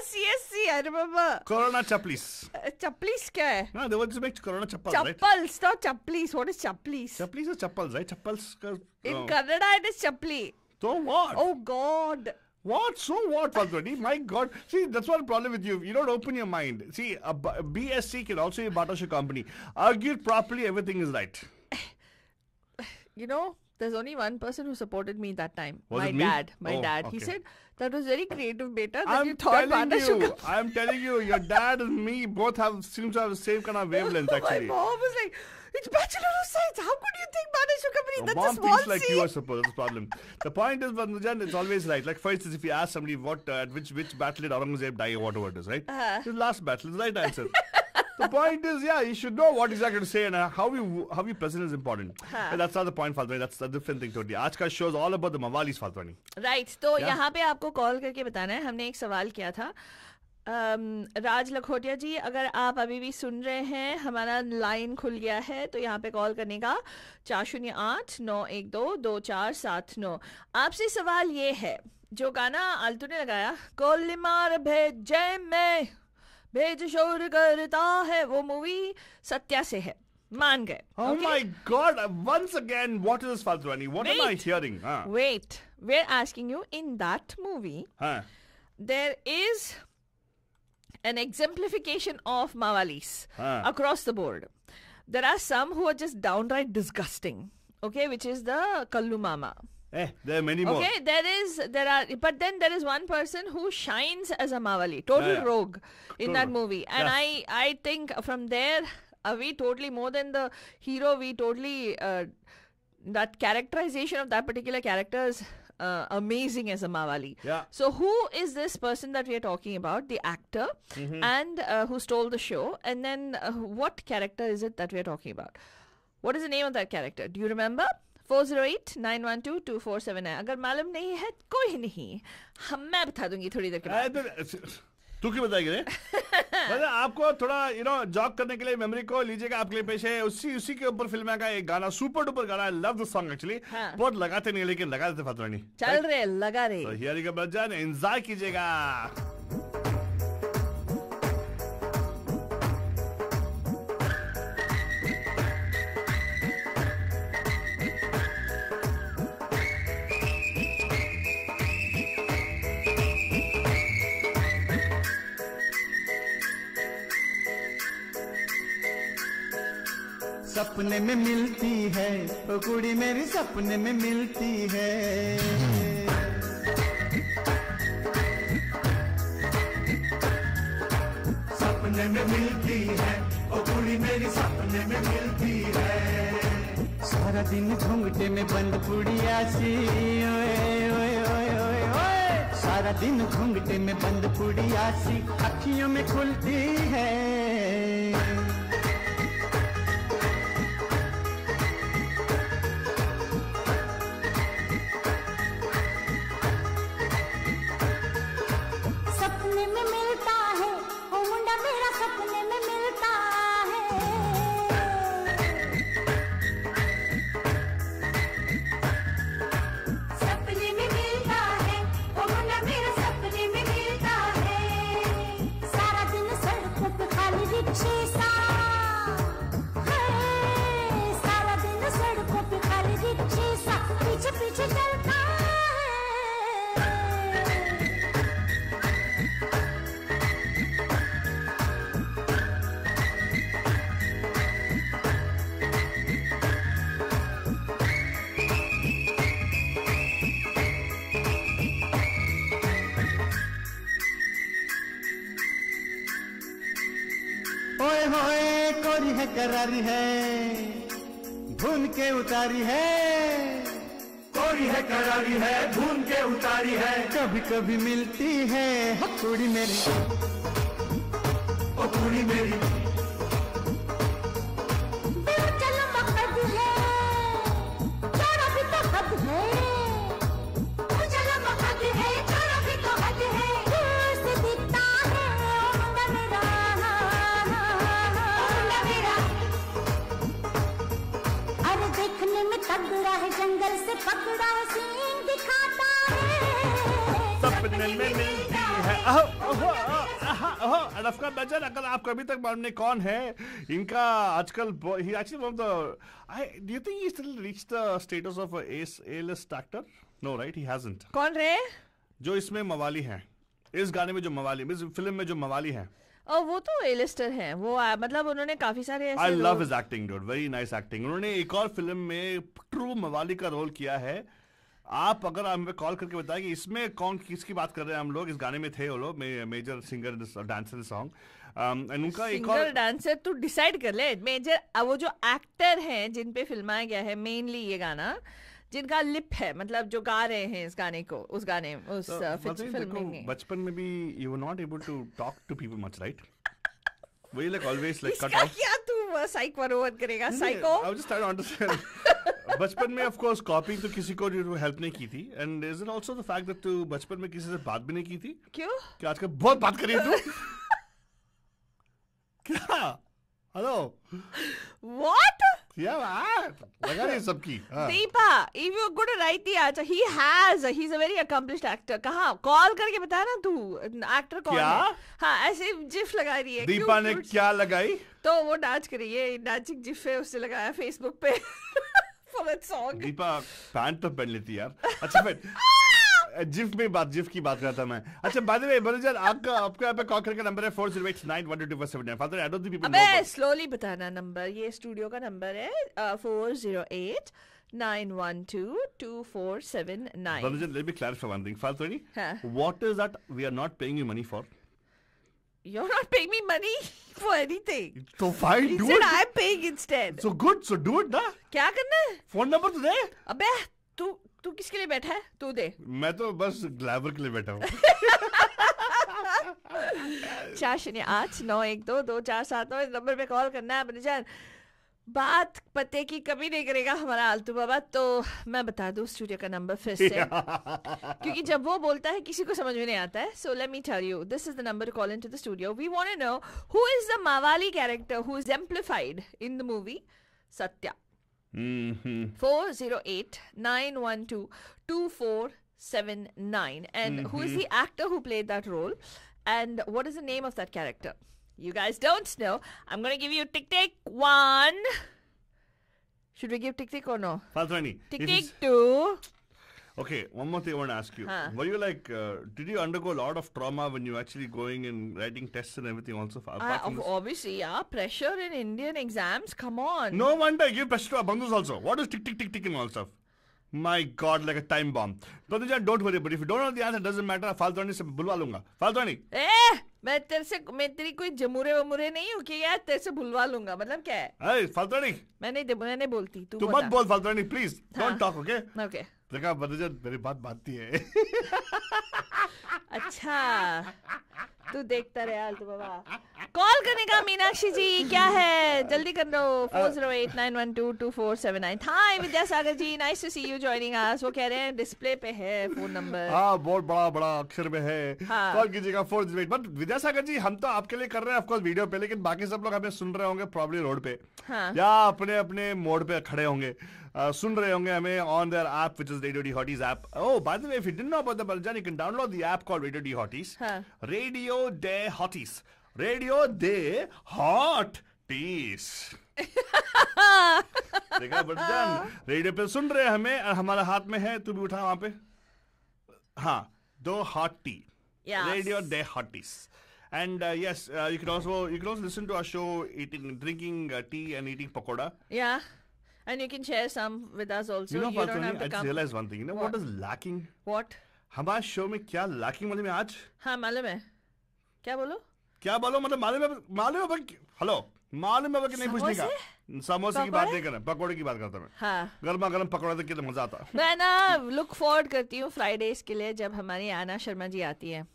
CSC, I remember. Corona Chaplis. Chaplis क्या है? No, they want to make Corona Chappals, right? Chappals, not Chaplis. What is Chaplis? Chaplis is Chappals, right? Chappals. In Kannada, it is Chapli. So what? Oh God. What? So what, Fadhrani? My God. See, that's one problem with you. You don't open your mind. See, a BSC can also be a Bata Shoe Company. Argued properly, everything is right. You know, there's only one person who supported me that time. Was it me? My dad. Okay. He said, that was very creative, beta. That you thought Bata Shoe Company. I'm telling you, your dad and me both seem to have the same kind of wavelength, actually. My mom was like, it's Bachelor of Science. How could you think Bata Shoe Company? That's Mom a small thinks like C. you, I suppose. That's the problem. The point is, Vannujan, it's always right. Like, for instance, if you ask somebody at which battle did Aurangzeb die or whatever it is, right? The last battle is the right answer. The point is, yeah, you should know what exactly to say and how you present is important. But that's not the point, Faltwani. That's a different thing totally. आज का show is all about the Mavalis, Faltwani. Right. तो यहाँ पे आपको call करके बताना है. हमने एक सवाल किया था. राज लखोटिया जी, अगर आप अभी भी सुन रहे हैं, हमारा लाइन खुल गया है तो यहाँ पे कॉल करने का 4089122479. आपसे सवाल ये है, जो गाना आलतू ने लगाया, कोलिमार भेजे में भेज शोर करता है, वो मूवी सत्या से है. मान गए. Oh my God! Once again, what is this, Faltwani? What am I hearing? Wait, we're asking you, in that movie, there is an exemplification of Mavalis across the board. There are some who are just downright disgusting, okay, which is the Kallu Mama. There are many more. Okay, but then there is one person who shines as a Mavali, total rogue in that movie. And I think from there, we totally, more than the hero, we totally, that characterization of that particular character is amazing as a Mavali. Yeah. So who is this person that we are talking about, the actor, and who stole the show? And then what character is it that we are talking about? What is the name of that character? Do you remember? 408-912-2479. अगर मालूम नहीं है कोई नहीं, मैं बता दूंगी थोड़ी देर के बाद. तू क्यों बताएगी रे? मतलब आपको थोड़ा जॉग करने के लिए मेमोरी को लीजिएगा, आपके लिए पेश है उसी के ऊपर फिल्म का एक गाना, सुपर डुपर गाना। I love the song actually. बहुत लगाते नहीं लेकिन लगा देते फातू रानी। चल रहे लगा रहे। तो here you go Bachchan, enjoy कीजिएगा। सपने में मिलती है ओ कुड़ी मेरी, सपने में मिलती है। सपने में मिलती है ओ कुड़ी मेरी, सपने में मिलती है। सारा दिन घूंघटे में बंद पुड़िया सी, ओए ओए ओए ओए ओए। सारा दिन घूंघटे में बंद पुड़िया सी अखियों में खुलती है। ओए होए कोरी है करारी है, भून के उतारी है। कोरी है करारी है, भून के उतारी है। कभी कभी मिलती है कुड़ी मेरी, ओ कुड़ी मेरी। जंगल से पकड़ा सीन दिखाता है, सपने में मिलती है। अनफका बच्चन, अगर आपको अभी तक मालूम नहीं कौन है इनका आजकल, he actually one of the, do you think he still reached the status of A-list actor? No, right? He hasn't. कौन रे? जो इसमें मवाली है, इस गाने में जो मवाली, इस फिल्म में जो मवाली है, और वो तो ए-लिस्टर हैं। वो मतलब उन्होंने काफी सारे ऐसे, I love his acting, dude. Very nice acting. उन्होंने एक और फिल्म में ट्रू मवाली का रोल किया है। आप अगर हमें कॉल करके बताएं कि इसमें कौन किसकी बात कर रहे हैं हम लोग, इस गाने में थे वो लोग, मेजर सिंगर डांसर सॉन्ग, उनका एक और डांसर तू डिसाइड कर ले। मेजर वो जो एक्टर हैं जिन पे फिल्माया गया है मेनली ये गाना, जिनका लिप है, मतलब जो गा रहे हैं इस गाने को, उस गाने उस फिल्म में। बचपन में भी you were not able to talk to people much, right? Were you like always like cut off? क्या तू साइक फॉरवर्ड करेगा? Psycho? I was just trying to understand. बचपन में of course कॉपी तो किसी को हेल्प नहीं की थी, and is it also the fact that तू बचपन में किसी से बात भी नहीं की थी? क्यों? कि आजकल बहुत बात करी है तू? क्या? हेलो? What? लगा नहीं सबकी। Deepa, if you're going to write the answer, he's a very accomplished actor. कहाँ? कॉल करके बता ना तू, एक्टर कौन है? हाँ, ऐसे जिफ लगा रही है। दीपा ने क्या लगाई? तो वो डांस करी है, डांसिंग जिफ है, उसने लगाया फेसबुक पे for that song. Deepa pant तो पहन लेती यार। अच्छा फिर जिफ की बात करता मैं। अच्छा बाय द वे बलूजन, आपका यहाँ पे कॉल करके नंबर है 4089122479। Father I don't think people know. अबे स्लोली बताना नंबर, ये स्टूडियो का नंबर है 408-912-2479। बलूजन, let me clarify one thing. Father, what is that we are not paying you money for? You're not paying me money for anything. So fine, do it. I'm paying instead. So good, so do it ना। क्या करना है? Phone number तो दे। अबे तू किसके लिए बैठा है? तू दे। मैं तो बस ग्लैमर के लिए बैठा हूँ। 408-912-2479 इस नंबर पे कॉल करना है बलूजन। बात पते की कमी नहीं करेगा हमारा आलतू बाबा. तो मैं बता दूं स्टूडियो का नंबर फिर से क्योंकि जब वो बोलता है किसी को समझ में नहीं आता है. So let me tell you, this is the number to call into the studio. We want to know who is the Mawali character who is exemplified in the movie Satya. 408-912-2479. And who is the actor who played that role? And what is the name of that character? You guys don't know. I'm going to give you tick tick 1. Should we give tick tick or no? Faltwani. Tick tick 2. Okay, one more thing I want to ask you. Were you like, did you undergo a lot of trauma when you actually going and writing tests and everything also? Obviously, yeah. Pressure in Indian exams. Come on. No wonder you give pressure to our bandhus also. What is tick tick tick tick and all stuff? My God, like a time bomb. Pratija, don't worry, but if you don't know the answer, it doesn't matter. Faltwani se bulwa lunga. Faltwani. मैं तेरी कोई जमूरे वमूरे नहीं हूँ कि यार तेरे से भुलवा लूंगा. मतलब क्या है? Hey, Faltwani. मैंने बोलती. तू मत बोल Faltwani, please. Don't talk, okay? Okay. देखा पत्रिजा मेरी बात बातती है. अच्छा तू देखता रहे आलतू बाबा. कॉल करने का मीनाक्षी जी क्या है जल्दी कर दो. 408-912-2479. Hi Vidyasagar ji, nice to see you joining us. वो कह रहे हैं डिस्प्ले पे है फोन नंबर. हाँ बहुत बड़ा अक्षर में है. कॉल कीजिएगा 408. बट विद्यासागर जी हम तो आपके लिए कर रहे हैं ऑफ कोर्स वीडियो पे, लेकिन बाकी सब लोग हमें सुन रहे होंगे प्रॉब्ली रोड पे या अपने अपने मोड पे खड़े होंगे. सुन रहे होंगे हमें on their app, which is Radio D Hotties app. Oh, by the way, if you didn't know about the Baljan, you can download the app called Radio D Hotties. Radio De Hotties. Radio De Hotties. देखा बलजान, radio पे सुन रहे हैं हमें और हमारे हाथ में है. तू भी उठा वहां पे. हाँ, दो hot T. Radio De Hotties. And yes, you can also listen to our show drinking tea and eating pakoda. Yeah. And you can share some with us also. You know, you don't have to I just realized one thing. You know what is lacking? What? हमारे show में क्या lacking मालूम है आज? हाँ मालूम है. क्या बोलो? क्या बोलो मतलब मालूम है हेलो मालूम है कि नहीं पूछने का. समोसे की बात नहीं कर रहे, पकौड़े की बात करता मैं. हाँ. गर्मा पकौड़े तो कितना मजा आता. मैं ना लुक फॉरवर्ड करती हूँ फ्राइडेज के लिए जब हमारी आना शर्मा जी आती है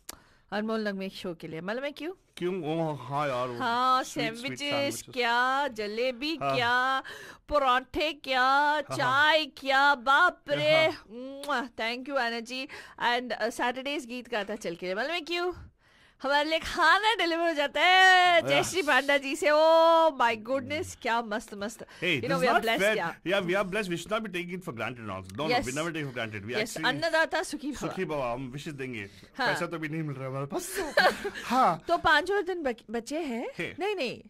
अनमोल नगमे शो के लिए. मालूम है क्यों? हाँ यार. हाँ सैंडविचेस क्या, जलेबी क्या, पराठे क्या, चाय क्या, बाप रे. थैंक यू आना जी. एंड सैटरडेज गीत गाता चल के. मालूम है क्यों? हमारे लिए खाना डिलीवर हो जाता है जयश्री पांडा जी से. ओ माय गुडनेस क्या मस्त. You know, we are blessed. Yeah, we are blessed. We should not be taking it for granted also. No, we never take it for granted. We actually अन्नदाता सुखी भवा हम विशेष देंगे. पैसा तो भी नहीं मिल रहा है हमारे पास. हाँ. तो 5 और दिन बचे हैं. नहीं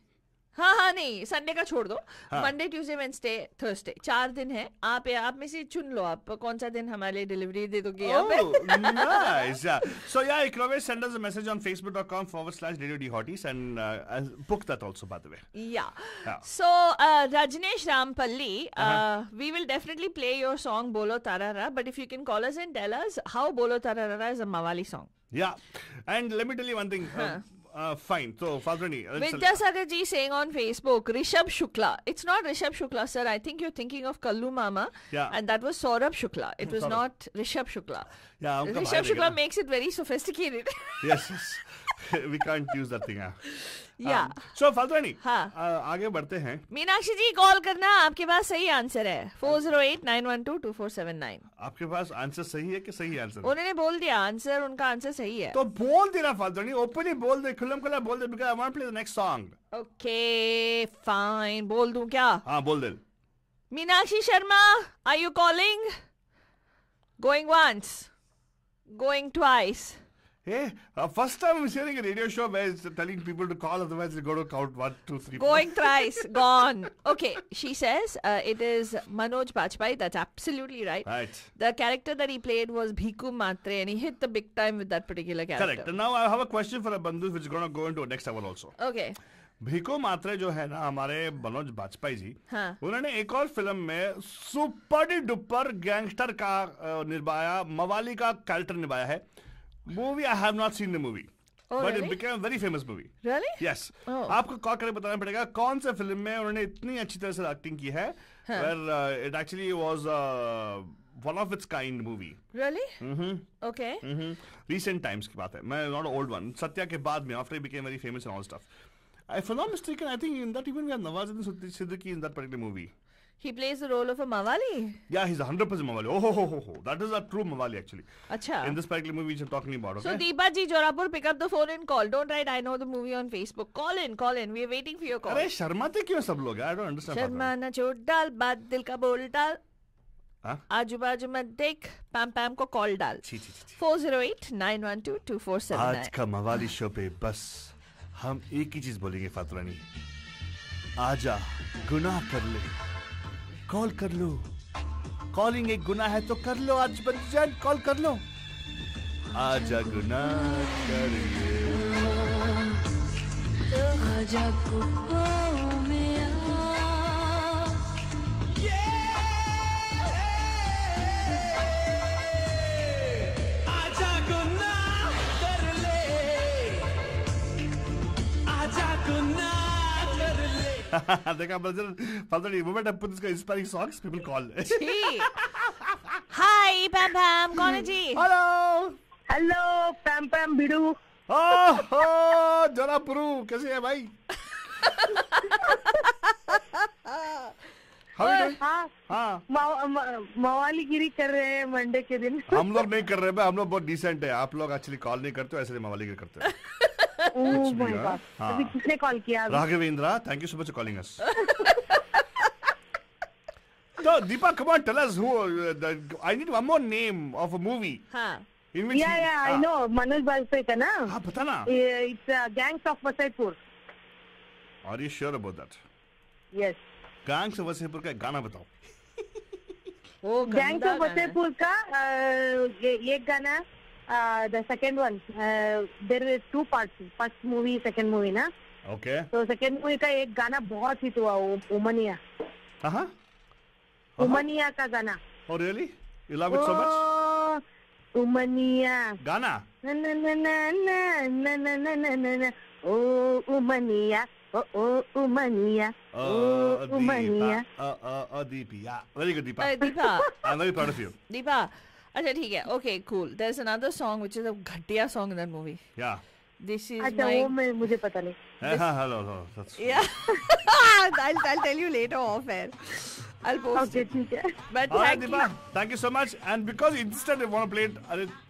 हाँ नहीं संडे का छोड़ दो. मंडे ट्यूसडे वेडनेसडे थर्सडे 4 दिन है. आप में से चुन लो आप कौन सा दिन हमारे लिए डिलीवरी दे दोगे. Nice. Yeah. So yeah, you can always send us a message on facebook.com/Radio D Hotties and I'll book that also by the way. Yeah. So Rajneesh Rampalli, we will definitely play your song Bolo Tarara, but if you can call us and tell us how Bolo Tarara is a Mawali song. Yeah. And let me tell you one thing. Fine. So, Faltwani. Vidyasagar ji saying on Facebook, Rishabh Shukla. It's not Rishabh Shukla, sir. I think you're thinking of Kallu Mama. Yeah. And that was Saurabh Shukla. It was not Rishabh Shukla. Yeah. Rishabh Shukla makes it very sophisticated. Yes. We can't use that thing. Yeah. So, Faltwani. हाँ. आगे बढ़ते हैं. Meenakshi ji call करना, आपके पास सही answer है. 408-912-2479. आपके पास answer सही है कि सही आंसर? उन्होंने बोल दिया आंसर, उनका आंसर सही है. तो बोल देना Faltwani, ओपनली बोल दे, खुल्लम खुल्ला बोल दे, because I want to play the next song. Okay, fine. बोल दूं क्या? हाँ बोल दे. Meenakshi Sharma, are you calling? Going once, going twice. Hey, first time I'm hearing a radio show where it's telling people to call, otherwise they go to count 1, 2, 3, 4. Going thrice, gone. Okay, she says it is Manoj Bajpayee. That's absolutely right. Right. The character that he played was Bhiku Matre, and he hit the big time with that particular character. Correct. And now I have a question for a bandhu which is going to go into next hour also. Okay. भीको मात्रे जो है ना हमारे मनोज बाजपेयी जी, उन्होंने एक और film में super duper gangster का निभाया, मवाली का कैरेक्टर निभाया है. Movie I have not seen the movie, but it became a very famous movie. Really? Yes. आपको कॉल करके बताना पड़ेगा कौन से फिल्म में उन्होंने इतनी अच्छी तरह से एक्टिंग की है. Where it actually was one of its kind movie. Really? Okay. Recent times की बात है. मैं not an old one. Satya के बाद में after he became very famous and all stuff. if I'm not mistaken, I think in that even we have Nawazuddin Siddiqui in that particular movie. He plays the role of a Mawali. Yeah, he's 100% Mawali. Oh. That is a true Mawali actually. Acha. In this particular movie which I'm talking about. Okay? So Deepa ji, Jorapur, pick up the phone and call. Don't write I know the movie on Facebook. Call in. We are waiting for your call. अरे शर्माते क्यों सब लोग? I don't understand. Sharma ना छोड़ डाल, बात दिल का बोल डाल. आजू बाजू मत देख, पैम को कॉल डाल. 408-912-2479. आज का मवाली शो पे बस हम एक ही चीज बोलेंगे फातू रानी. आजा गुनाह कर ले, कॉल कर लो. कॉलिंग एक गुनाह है तो कर लो. आज बंदजान कॉल कर लो. आजा गुनाह कर ले. आजा गुनाह में आजा गुनाह कर ले. आजा गुनाह कर ले. देखा बंदजान फातू रानी moment I put this inspiring songs people call. Hi पैम कौन है जी? हेलो पैम बिडू. जोरापुरू कैसे है भाई? हाँ मवाली गिरी कर रहे हैं मंडे के दिन. हम लोग नहीं कर रहे भाई, हम लोग बहुत डिसेंट है. आप लोग एक्चुअली कॉल नहीं करते हो, ऐसे मवाली गिरी करते हो. Oh my God. अभी किसने कॉल किया? Raghavendra, thank you so much for calling us. So Deepa, come on, tell us who. I need one more name of a movie. हाँ. In which I know. Manoj Bajpayee का ना. हाँ पता ना. It's Gangs of Wasaipur. Are you sure about that? Yes. Gangs of Wasaipur का गाना बताओ. Gangs of Wasaipur का एक गाना. The second one. There is 2 parts. First movie, second movie ना. Okay. So second movie का एक गाना बहुत हिट हुआ, उमनिया. उमनिया का गाना. Oh really? You love it so much? उमनिया. गाना. ना ना ना ना ना ना ना ना ना ना. ओ उमनिया. ओ उमनिया. ओ उमनिया. Deepa. Very good, Deepa. Deepa. I'm very proud of you. Deepa. अच्छा ठीक है. Okay, cool. There's another song which is a घटिया song in that movie. Yeah. This is अच्छा वो मुझे पता नहीं. Hello. Yeah. I'll tell you later off air. I'll post it. ठीक है. But Alright, Deepa, thank you so much. And because you insisted you want to play it,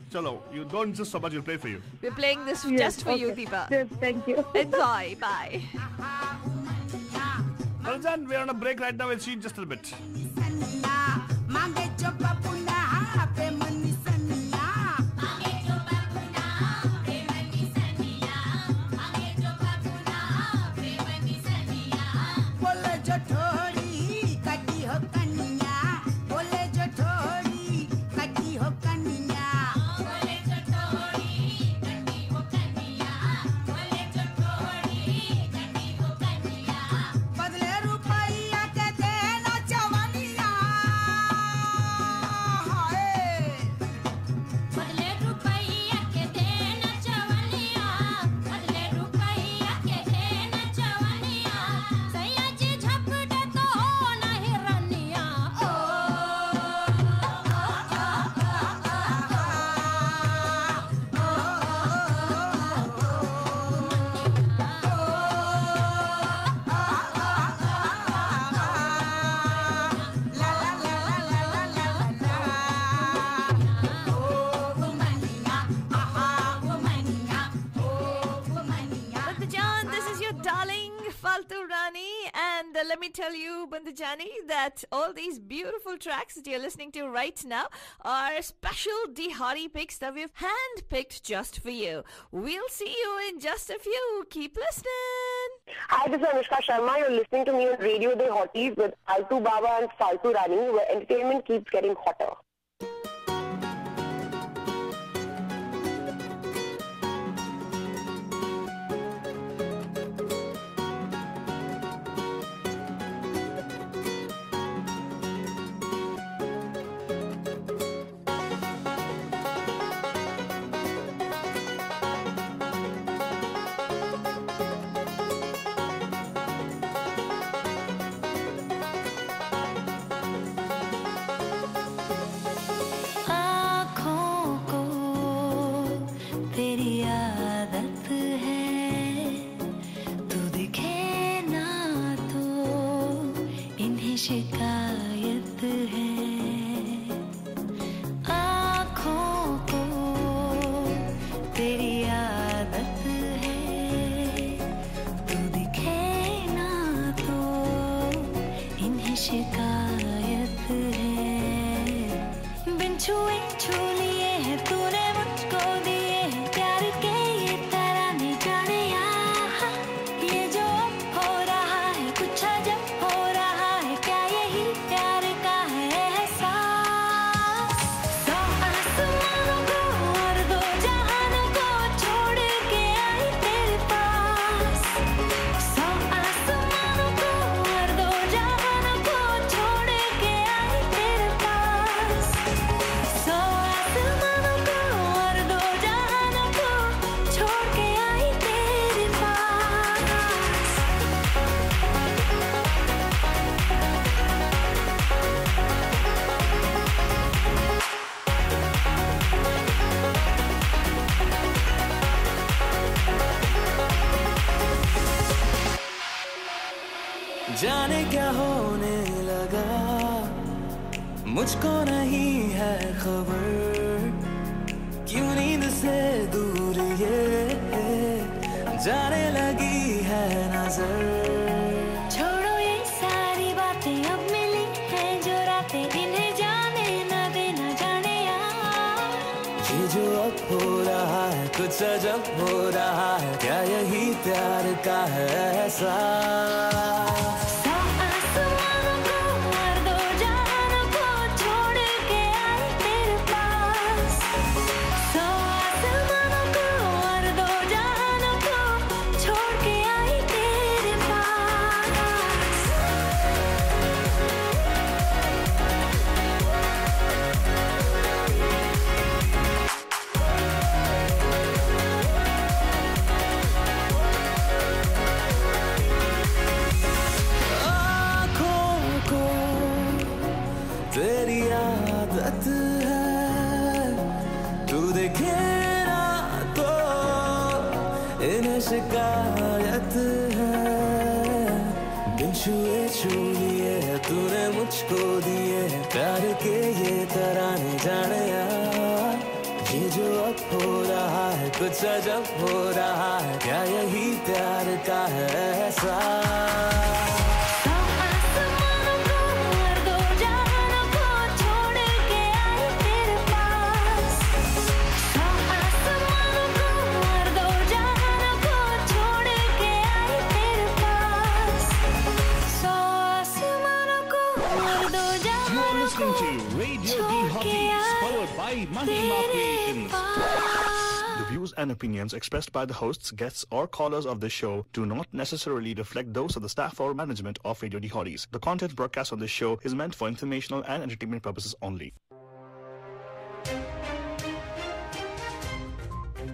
chalo, you don't insist so much, we'll play it for you. We're playing this just for you, Deepa. Yes, thank you. Enjoy. Bye. Baljan, we're on a break right now. We'll see you in just a little bit. Let me tell you, Bandhajani, that all these beautiful tracks that you're listening to right now are special Dihari picks that we've hand-picked just for you. We'll see you in just a few. Keep listening. Hi, this is Anushka Sharma. You're listening to me on Radio Day Hotties with Altu Baba and Faltu Rani, where entertainment keeps getting hotter. शिकायत है आँखों को तेरी आदत है तू दिखे ना तो इन्हें शिकायत है बिन छुए छू लिए है तूने मुझको दिए हैं प्यार के ये तराने जाने यहाँ ये जो हो रहा है कुछ अजब हो रहा है क्या यही प्यार का है एहसास सौ आसमानों को और दो जहानों को छोड़ के आई तेरे पास सौ आसमानों को और दो जहानों को छोड़ के आई तेरे पास सौ आसमानों को और दो जहानों को छोड़ के आई तेरे पास जाने क्या होने लगा मुझको नहीं है खबर क्यों नींद से दूर ये जाने लगी है नजर छोड़ो ये सारी बातें अब मिली हैं जो रातें इन्हें जाने न देना जाने यार ये जो अब हो रहा है कुछ अजब हो रहा है क्या यही प्यार का है एहसास सौ आसमानों को और दो जहानों को छोड़ के आई तेरे पास सौ आसमानों को और दो जहानों को छोड़ के आई तेरे पास आँखों को तेरी आदत है तू देखे ना तो इन्हें शिकायत है बिन छुए छू लिए है तूने मुझको दिए हैं प्यार के ये तराने जाने यार ये जो अब हो रहा है कुछ अजब हो रहा है क्या यही प्यार का है एहसास सौ आसमानों को और दो जहानों को छोड़ के आई तेरे पास सौ आसमानों को और दो जहानों को छोड़ के आई तेरे पास सौ आसमानों को और दो You are जहानों listening को to Radio D छोड़ के Hotties, I powered by Mahima तेरे Creations. Pass The views and opinions expressed by the hosts, guests, or callers of this show do not necessarily reflect those of the staff or management of Radio D Hotties. The content broadcast on this show is meant for informational and entertainment purposes only.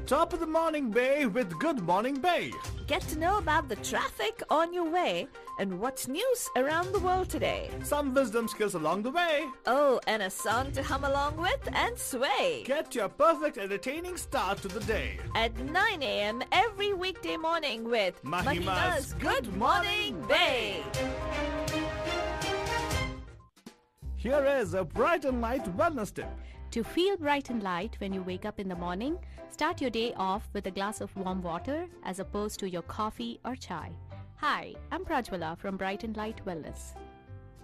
Top of the morning, Bay, with Good Morning Bay. Get to know about the traffic on your way and what's news around the world today. Some wisdom skills along the way. Oh, and a song to hum along with and sway. Get your perfect entertaining start to the day. At 9 a.m. every weekday morning with Mahima's Good Morning Bay. Here is a bright and light wellness tip. To feel bright and light when you wake up in the morning, start your day off with a glass of warm water as opposed to your coffee or chai. Hi, I'm Prajwala from Bright and Light Wellness.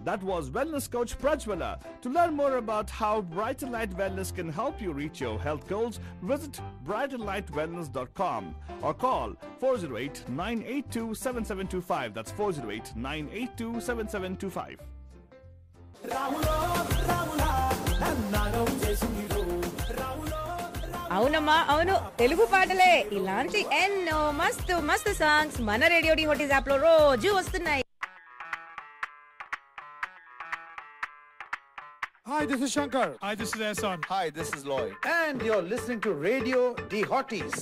That was Wellness Coach Prajwala. To learn more about how Bright and Light Wellness can help you reach your health goals, visit brightandlightwellness.com or call 408-982-7725. That's 408-982-7725. అవునమ్మా అవును తెలుగు పాటలే ఇలాంటి ఎన్నో మస్తు మస్తు songs మన radio D హోటీస్ app లో రోజు వస్తున్నాయి. Hi, this is Shankar. Hi, this is Ehsan. Hi, this is Lloyd. And you're listening to Radio D Hotties.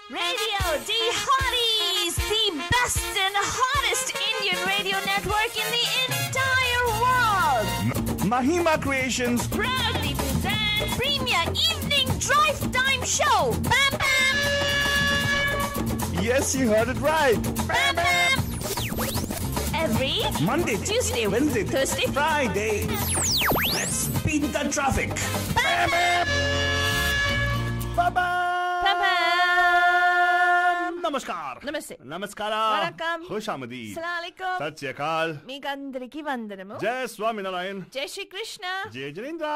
Radio D Hotties, the best and hottest Indian radio network in the entire world. Mahima Creations proudly presents Premier Evening Drive Time Show. Bam Bam! Yes, you heard it right. Bam Bam! Every Monday, Tuesday, Wednesday, Thursday, Friday. Let's beat the traffic. Bam Bam! Bye-bye. Namaskar నమస్తే నమస్కార వణకం ఖుషామదీ అస్సలాముఅలైకుం సత్యకాల్ మీకందరికీ వందనము जय स्वामीनारायण जय श्री कृष्ण जय जिनेंद्र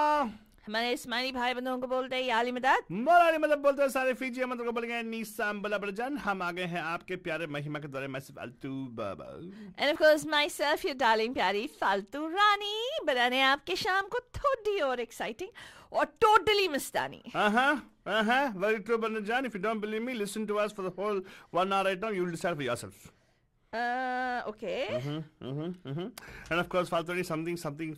हमारे इस्माइली भाई बंधुओं को बोलते हैं याली मदद मौलानी मदद बोलते हैं सारे फीजी अहमद को बोल गए नीसाम बलाबरजन हम आ गए हैं आपके प्यारे महिमा के द्वारे मैसिव अल्तू बाबा and of course myself your darling प्यारी फालतू रानी बनाने आपके शाम को थोड़ी और एक्साइटिंग और totally Mastani very true Banajan. If you don't believe me, listen to us for the whole 1 hour right now. You will decide for yourself. Okay. And of course, Faltari something saying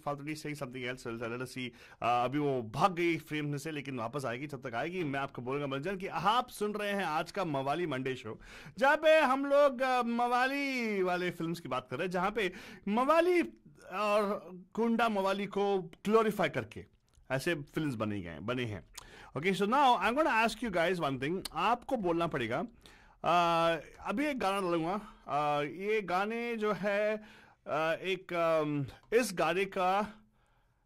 something else. So let us see. अभी वो भाग गई frame से, लेकिन वापस आएगी. जब तक आएगी, मैं आपको बोलूंगा बलजन कि आप सुन रहे हैं आज का मवाली मंडे शो, जहाँ पे हम लोग मवाली वाले फिल्म्स की बात कर रहे हैं, जहाँ पे मवाली और गुंडा मवाली को ग्लोरीफाई करके ऐसे फिल्म्स बने हैं. Okay, so now I am gonna ask you guys one thing. आपको बोलना पड़ेगा. अभी एक गाना डालूंगा. ये गाने जो है इस गाने का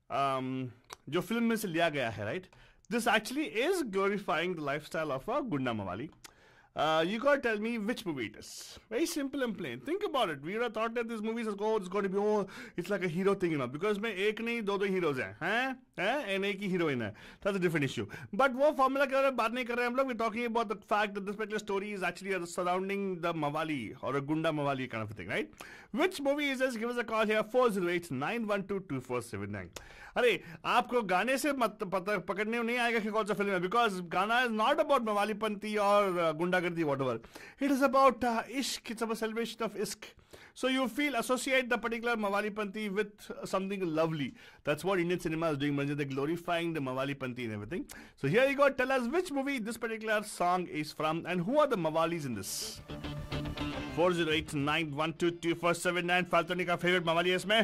जो फिल्म में से लिया गया है, right? This actually is glorifying the lifestyle of a गुंडा मवाली. You gotta tell me which movie it is. Very simple and plain. Think about it. We would have thought that this movie is it's going to be it's like a hero thing, you know, because में एक नहीं दो heroes हैं, and एक ही heroine है. That's a different issue. But वो formula के बारे में बात नहीं कर रहे हैं हम लोग. We're talking about the fact that this particular story is actually surrounding the mawali or a gunda mawali kind of a thing, right? Which movie is this? Give us a call here 408-912-2479. अरे आपको गाने से पकड़ने नहीं आएगा कि कौन सा फिल्म है, बिकॉज गाना इज नॉट अबाउट मवालीपंथी और गुंडागर्दी व्हाटएवर. इट इज अबाउट इश्क. इट्स अ सेलिब्रेशन ऑफ इश्क. So you feel associate the particular Mawalipanthi with something lovely. That's what Indian cinema is doing. They're glorifying the Mawalipanthi and everything. So here you go. Tell us which movie this particular song is from and who are the Mawalis in this. 408-912-2479. Faltoni ka favorite Mawali है इसमें?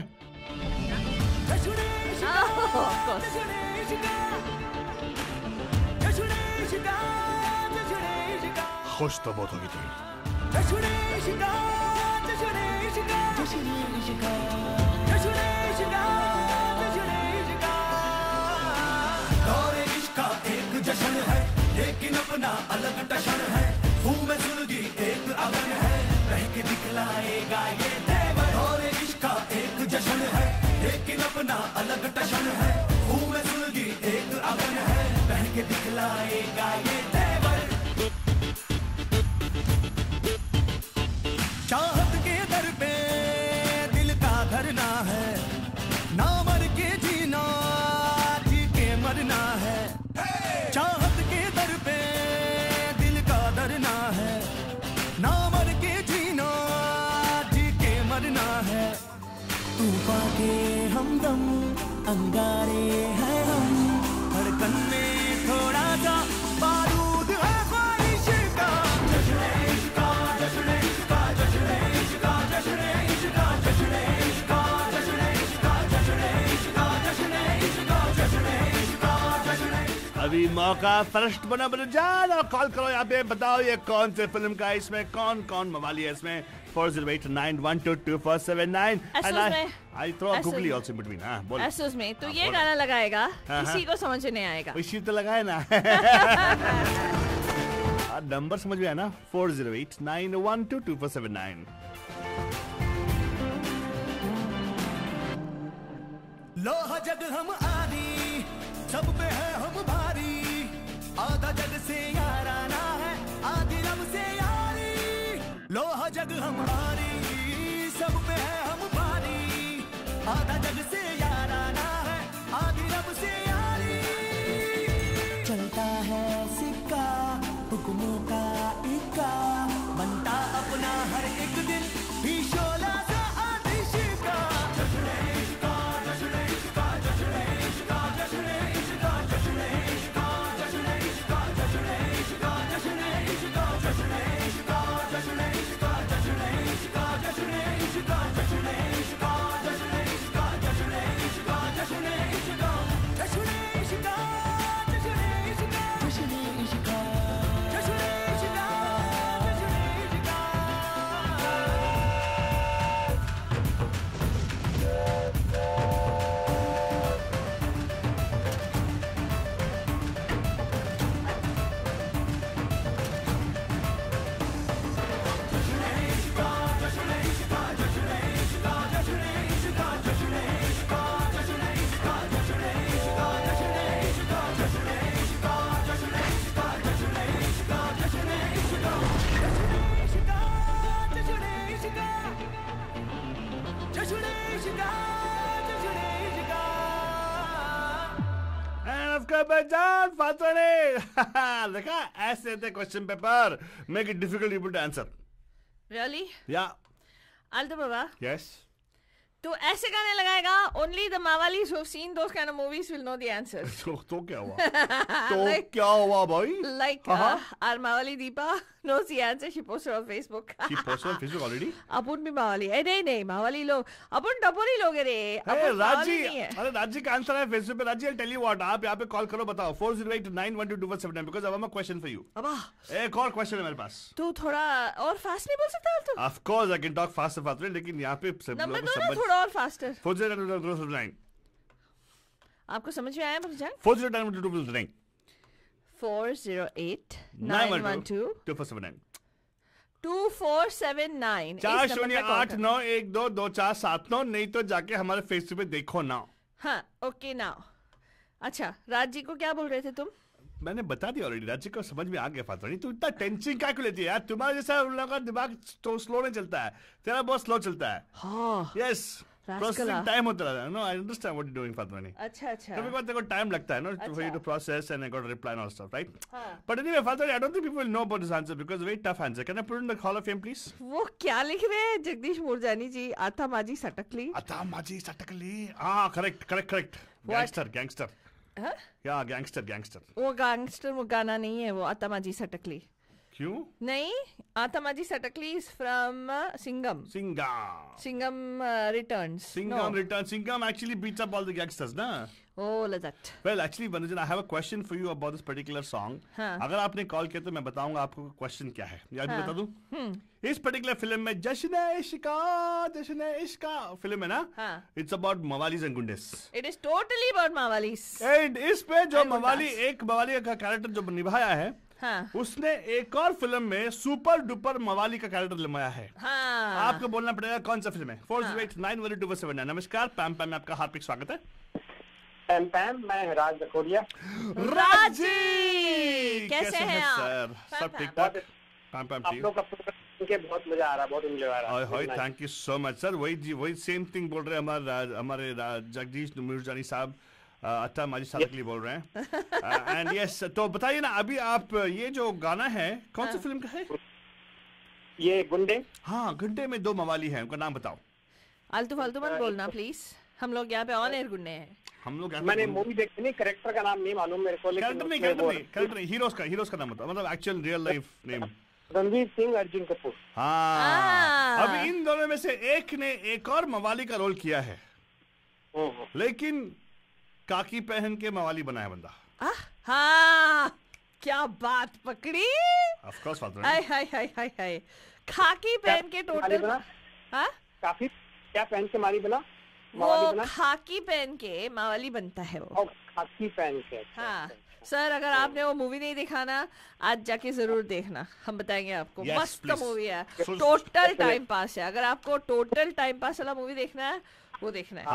खुश तो बहुत होगी तुम्हें. जश्न है लेकिन अपना अलग टशन है. हूँ मैं सुलगी एक अगन है, रह के दिखलाएगा ये देवर. और इश्क का एक जश्न है लेकिन अपना अलग टशन है. हूँ मैं सुलगी एक अगन है, रह के दिखलाएगा ये देवर. चाहत के दर पे दिल का धरना है, ना मर के जीना जी के मरना है. चाहत के दर पे दिल का धरना है, ना मर के जीना जी के मरना है. तूफान के हमदम अंगारे हैं हम, धड़कन में थोड़ा सा बारूद है ख्वाहिश का. जश्न इश्का, जश्न इश्का, जश्न इश्का, जश्न इश्का, जश्न इश्का, जश्न इश्का, जश्न इश्का, जश्न इश्का, जश्न इश्का, जश्न. अभी मौका फर्स्ट बना जान और कॉल करो यहाँ पे. बताओ ये कौन से फिल्म का है, इसमें कौन कौन मवाली है इसमें. 408-912-2479. I throw a googly also in between. हाँ बोल. एसोस में तो ये गाना लगाएगा, किसी को समझ नहीं आएगा. इसी तो लगाए ना. नंबर समझ में आया ना. 408-912-2479. लोह जग हम आदि, सब पे है हम भारी. आधा जग से याराना है, आधी रब से यारी. लोह जग हम आदि, सब पे है हम भारी. आधा जग से याराना है, आधी रब से यारी. चलता है सिक्का हुक्मों का इक्का, बनता अपना हर एक दिन भी शोला सा आतिश का. जश्न इश्का, जश्न इश्का, जश्न इश्का, जश्न इश्का, जश्न इश्का, जश्न इश्का, जश्न इश्का, जश्न इश्का, जश्न इश्का, जश्न इश्का, जश्न इश्का, जश्न इश्का, जश्न इश्का, जश्न इश्का, जश्न देखा ऐसे थे question paper, make it difficult people to answer. Really? Yeah. Alto Baba. Yes. तो ऐसे गाने लगाएगा, only the Mavalis who've seen those kind of movies will know the answers. तो क्या हुआ? तो क्या हुआ भाई? Like our Mavali Deepa knows the answer. She posted on Facebook. She posted on Facebook already? अपन भी Mavali. नहीं Mavali लोग, अपन टपोरी लोग रे. Hey राजी, अरे राजी का आंसर है Facebook पे. राजी, I'll tell you what. आप यहाँ पे कॉल करो, बताओ 4089122479 because I have a question for you. अबा. एक और क्वेश्चन है मेरे पास. तू थोड़ा और फास्ट नहीं बोल सकता तू? Of course I can talk faster, लेकिन यहाँ पे सब लोग नंबर दो ना थोड़ा और फास्टर. 4089122479. आपको समझ में आया मुझे? 4089122479. 408-912-2479. 2479. 4089122479. नहीं तो जाके हमारे फेसबुक पे देखो ना. हाँ, ओके नाउ. अच्छा, राज जी को क्या बोल रहे थे तुम? मैंने बता दिया ऑलरेडी. राज्य को समझ में आ गया फातवानी. तू इतना टेंशन क्या क्यों लेती है यार? तुम्हारा जैसा उन लोगों का दिमाग तो स्लो नहीं चलता है, तेरा बहुत स्लो चलता है. हाँ. यस. प्रोसेसिंग टाइम होता है. No I understand what you doing Fatwani. अच्छा. कभी कभी तेरे को टाइम लगता है no for you to process and I got reply and all stuff right. But anyway Fatwani I don't think people will know about this answer because very tough answer. Can I put in the hall of fame please? वो क्या लिख रहे हैं जगदीश मुरजानी जी? आता माजी सटकली. हां correct. Gangster. या गैंगस्टर. वो गैंगस्टर वो गाना नहीं है, वो आतामाजी सटकली. क्यों नहीं? आतामाजी सटकली is from Singham returns. Singham actually beats up all the gangsters ना. Oh, like that. Well, actually, Vanujana, I have a question for you about this particular song. अगर आपने कॉल किया तो मैं बताऊंगा आपको क्वेश्चन क्या है. याद बता दूं? इस पर्टिकुलर फिल्म में जश्न इश्का फिल्म है ना. It's about मवालीज एंड गुंडेस. It is totally about मवालीज. And इस पे जो मवाली का कैरेक्टर जो निभाया है, उसने एक और फिल्म में सुपर डुपर मवाली का कैरेक्टर निभाया है. आपको बोलना पड़ेगा कौन सा फिल्म है. 4089122479. नमस्कार पैम में आपका हार्दिक स्वागत है. पैम मैं राज रखोड़िया. राज जी कैसे हैं आप? सब ठीक ठाक. पैम आप लोग का के बहुत मजा आ रहा, बहुत एंजॉय आ रहा. Thank you so much sir. वही सेम थिंग बोल रहे हैं हमारे जगदीश मुरजानी साहब. अच्छा माजी साहब के लिए बोल रहे हैं. एंड यस तो बताइए ना अभी आप ये जो गाना है कौन सी फिल्म का है? ये गुंडे. हाँ गुंडे में दो मवाली हैं, उनका नाम बताओ. आलतू फालतू मत बोलना प्लीज. हम लोग यहाँ पे ऑन एयर गुंडे हैं. हम लोग मैंने मूवी देखी नहीं, कैरेक्टर का नाम नहीं मालूम मेरे को. कैरेक्टर नहीं हीरोज का नाम बताओ. मतलब actual real life name. Ranveer Singh, Arjun Kapoor. हाँ अब इन दोनों में से एक ने एक और मवाली का रोल किया है, लेकिन काकी पहन के मवाली बनाया बंदा. हाँ क्या बात पकड़ी. ऑफ कोर्स हाय खाकी पहन के टोटल. हाँ काफी क्या पहन के माली बना? वो खाकी पहन के मवाली बनता है वो. खाकी पहन के. हाँ सर अगर आपने वो मूवी नहीं देखा ना आज जाके जरूर देखना. हम बताएंगे आपको. मस्त मूवी है, टोटल टाइम पास है. अगर आपको टोटल टाइम पास वाला मूवी देखना है वो देखना है.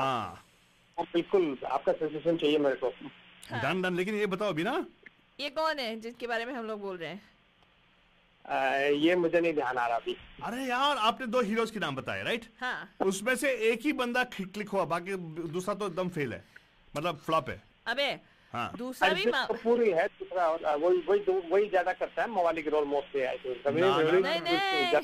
बिल्कुल आपका सजेशन चाहिए मेरे को. डन. लेकिन ये बताओ अभी ना ये कौन है जिसके बारे में हम लोग बोल रहे हैं? ये मुझे नहीं ध्यान आ रहा अभी. अरे यार आपने दो हीरोज के नाम बताए राइट. उसमें से एक ही बंदा क्लिक हुआ, बाकी दूसरा तो एकदम फेल है, मतलब फ्लॉप है. अबे दूसरा भी पूरी है. दूसरा वही ज्यादा करता है मवाली के रोल मोस्टली. नहीं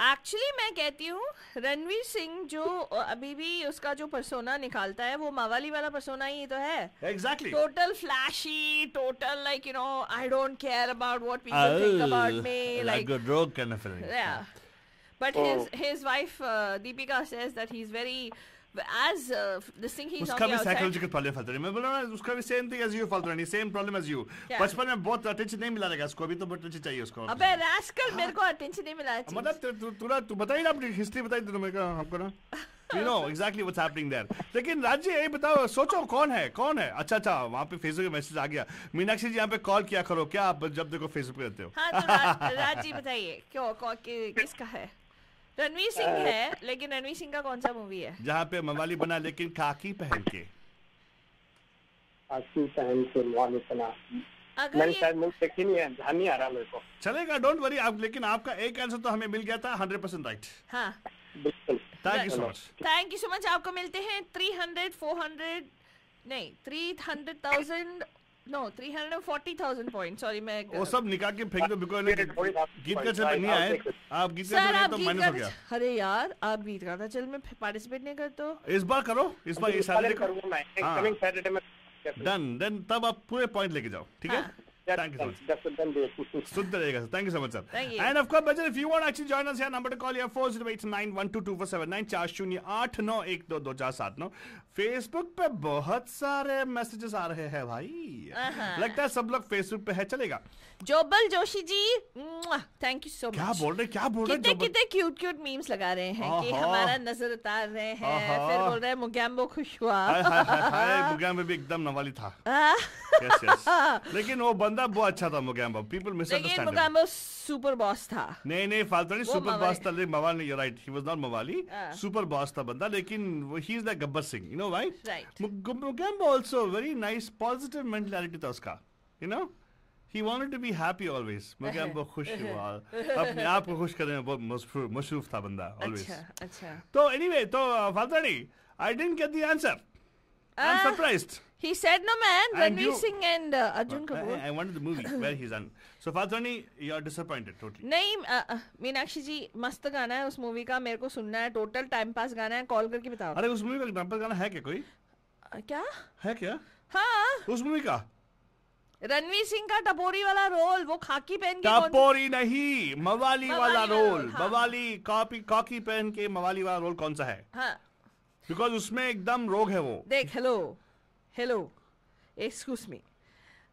एक्चुअली मैं कहती हूँ रणवीर सिंह जो अभी भी उसका जो पर्सोना निकालता है वो मवाली वाला पर्सोना ही तो है. Exactly. Total flashy, total like you know I don't care about what people think about me. Like a rogue kind of feeling. Yeah, but his wife Deepika says that he's very as this thing he's on the outside. उसका भी psychological problem फलता है. मैं बोल रहा हूँ उसका भी same thing as you फलता है, same problem as you. बचपन में बहुत attention नहीं मिला रहेगा उसको, अभी तो बहुत attention चाहिए उसको. अबे rascal मेरे को attention नहीं मिला. मतलब तू बताइए ना अपनी history बताइए तो मेरे को हमको ना. You know exactly what's happening there. लेकिन राज्य ये बताओ, सोचो कौन है. अच्छा वहाँ पे फेसबुक पे मैसेज आ गया. मीनाक्षी जी यहाँ पे कॉल किया करो क्या आप जब देखो फेसबुक पे रहते हो. हाँ तो राज्य बताइए क्यों किसका है? रणवीर सिंह है, लेकिन रणवीर सिंह का कौन सा मूवी है जहाँ पे मवाली बना लेकिन खाकी पहन के? मवाली बना. मैंने शायद मूवी देखी नहीं है, ध्यान नहीं आ रहा मेरे को. चलेगा डोंट वरी आप. लेकिन आपका एक आंसर तो हमें मिल गया था 100% राइट. हाँ बिल्कुल. Thank you so much. Thank you so much. आपको मिलते हैं 300, 400 नहीं 300,000 नो 340,000 पॉइंट। सॉरी मैं वो सब निकाल के फेंक दो बिकॉज़ गीत का चल नहीं आए। आप गीत का चल तो माइनस हो गया। अरे यार आप गीत का चल में पार्टिसिपेट नहीं करते हो। इस बार करो, इस बार ये सैटरडे करूंगा मैं, कमिंग सैटरडे में। डन, देन तब आप पूरे पॉइंट लेके जाओ, ठीक है? Thank you so much. सुनते रहिएगा, thank you so much, sir. And of course, if you want to actually join us here, number to call here 4089122479 4081922479। Facebook पे बहुत सारे मैसेजेस आ रहे हैं भाई। लगता है सब लोग Facebook पे है, चलेगा। जोबल Joshi ji, thank you so much. क्या बोल रहे? कितने क्यूट मीम्स लगा रहे हैं कि हमारा नजर उतार रहे हैं। फिर बोल रहे हैं मुगैम्बो खुश हुआ। मुगैम्बो भी एकदम नवाली था। Yes. लेकिन वो बंदा बहुत अच्छा था Mogambo. People misunderstand him. Mogambo super boss था। नहीं फालतू नहीं, सुपर बॉस था। लेकिन मवाली, you're right, he was not मवाली। सुपर बॉस था बंदा, लेकिन he is like Gabbar Singh, you know why? Right. Mogambo also very nice, positive mentality था उसका, you know? He wanted to be happy always. Mogambo खुश हुआ, अपने आप को खुश करने में बहुत मशरूफ था बंदा always. अच्छा। तो anyway, तो फालतू नहीं, I didn't get the answer. I'm surprised. He said no man, Ranveer Singh and Arjun Kapoor. I wanted the movie where he's on. So Fatani, you're disappointed totally. नहीं मीनाक्षी जी, मस्त गाना है उस मूवी का, मेरे को सुनना है। टोटल टाइम पास गाना है, कॉल करके बताओ। अरे उस मूवी का टाइम पास गाना है क्या कोई? क्या है क्या? हाँ उस मूवी का रणवीर सिंह का टपोरी वाला रोल, वो खाकी पहन के। टपोरी नहीं, मवाली वाला रोल। मवाली कॉकी पहन के मवाली वाला रोल कौन सा है? हाँ, बिकॉज उसमें एकदम रोग है वो। देख, हेलो एक्सक्यूज मी,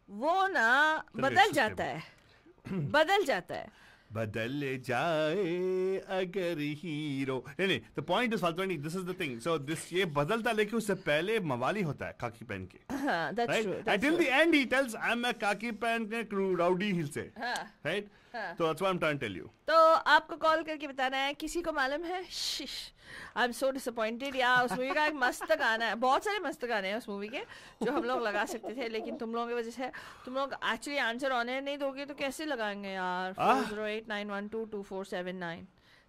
वो ना बदल जाता है। बदल जाए अगर हीरो। नहीं, the point is फालतू नहीं, this is the thing. So this ये बदलता, लेकिन उससे पहले मवाली होता है खाकी पहन के। हाँ, that's true. Until the end he tells I'm a खाकी पहन के rowdy हिल से, right? तो that's what I'm trying to tell you. तो आपको कॉल करके बताना है, किसी को मालूम है? I'm so disappointed यार। उस मूवी का एक मस्त गाना है, बहुत सारे मस्त गाने हैं उस मूवी के जो हम लोग लगा सकते थे, लेकिन तुम लोगों की वजह से तुम लोग एक्चुअली आंसर ऑनर नहीं दोगे तो कैसे लगाएंगे यार। 4089122479।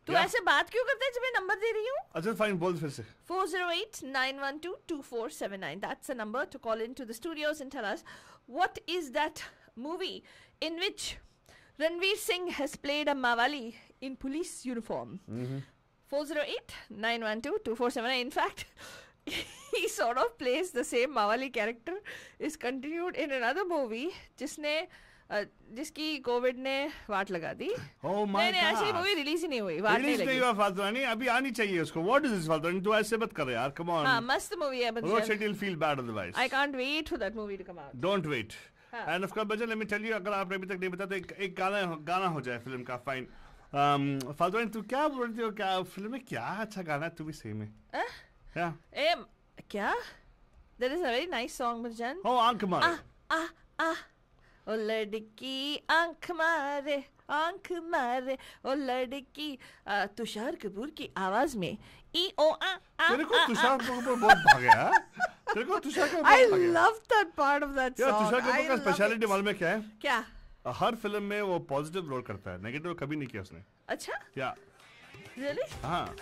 तू ऐसे बात क्यों करते है जब मैं नंबर दे रही हूँ? अच्छा फाइन, बोल फिर से। 4089122479। That's the number to call into the studios and tell us what is that movie in which Ranveer Singh has played a Mawali in police uniform. 4089122479. In fact, he sort of plays the same Mawali character is continued in another movie जिसकी Covid ने वाट लगा दी। नहीं ऐसी movie release ही नहीं हुई, वाट नहीं लगी। फालतू अभी आनी चाहिए उसको। व्हाट इज दिस फालतू? तू ऐसे मत कर यार, कम ऑन। हां, मस्त मूवी है, रोड शेटिल feel bad otherwise. I can't wait for that movie to come out. Don't wait. And of course बच्चे, लेट मी टेल यू, अगर आपने अभी तक नहीं बताया तो एक गाना हो जाए फिल्म का। फाइन फालतू तू क्या बोल रही हो? क्या फिल्म में क्या अच्छा गाना है? तू भी सही में क्या? There is a very nice song Bachchan. ओ आंख मारे, ओ लड़की आंख मारे ओ लड़की। तुषार कपूर की आवाज में तेरे को तुषार कपूर बहुत भागया। तेरे को Tushar Kapoor I love that part of that song. Tushar Kapoor का स्पेशलिटी मालूम है क्या है? क्या? हर फिल्म में वो पॉजिटिव रोल करता है, नेगेटिव कभी नहीं किया उसने। अच्छा? क्या? Really? हाँ,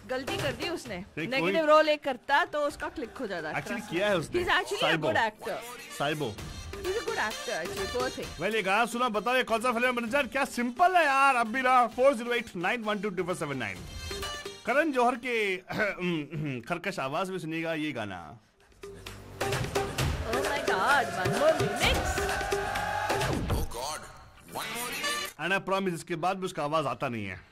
गलती कर दी उसने। नेगेटिव रोल एक करता तो उसका क्लिक हो जाता। एक्चुअली किया है उसने। He's actually a good actor. Saibo. He's a good actor actually, poor thing. well, ये गाना सुना, बताओ ये कौन सा फिल्म मैनेजर? क्या सिंपल है यार। अब भी ना 4089122479। करण जौहर के खरकश आवाज में सुनिएगा ये गाना। Oh my God, one more remix. Oh God, one more remix. And I promise इसके बाद भी उसका आवाज आता नहीं है।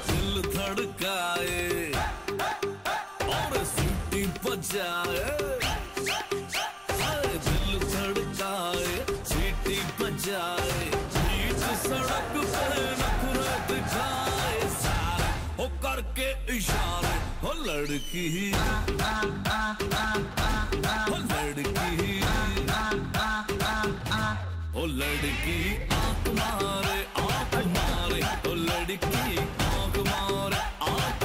दिल धड़काए, सीटी बजाए, बीच सड़क पे नखरे दिखाए, सारे हो करके इशारे। हो लड़की हो लड़की आंख मारे हो लड़की आंख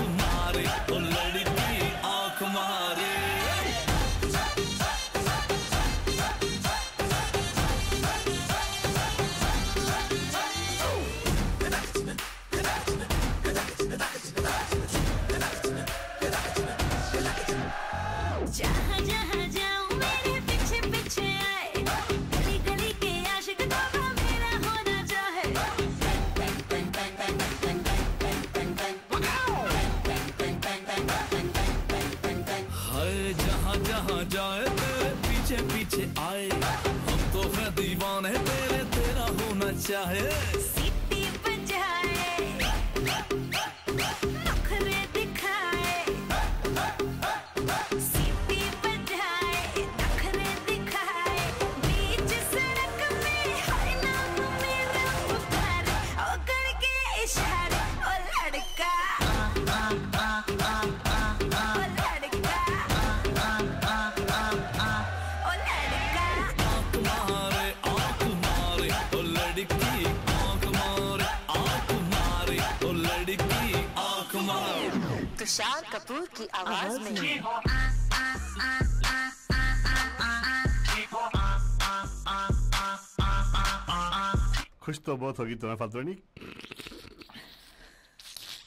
मारे हो लड़की जहाँ जाए तेरे पीछे पीछे आए, हम तो है दीवाने तेरे, तेरा होना चाहे। सीटी बजाए, नखरे दिखाए, सीटी बजाए, नखरे दिखाए, बीच सड़क में हर नाम मेरा पुकारे, ओ करके इशारे, ओ लड़का, ओ लड़का, ओ लड़का। आँख मारे ओ लड़की, आँख मारे, आँख मारे ओ लड़की, आँख मारे। तुषार कपूर की आवाज में खुश तो बहुत होगी तुम्हें फालतू रानी।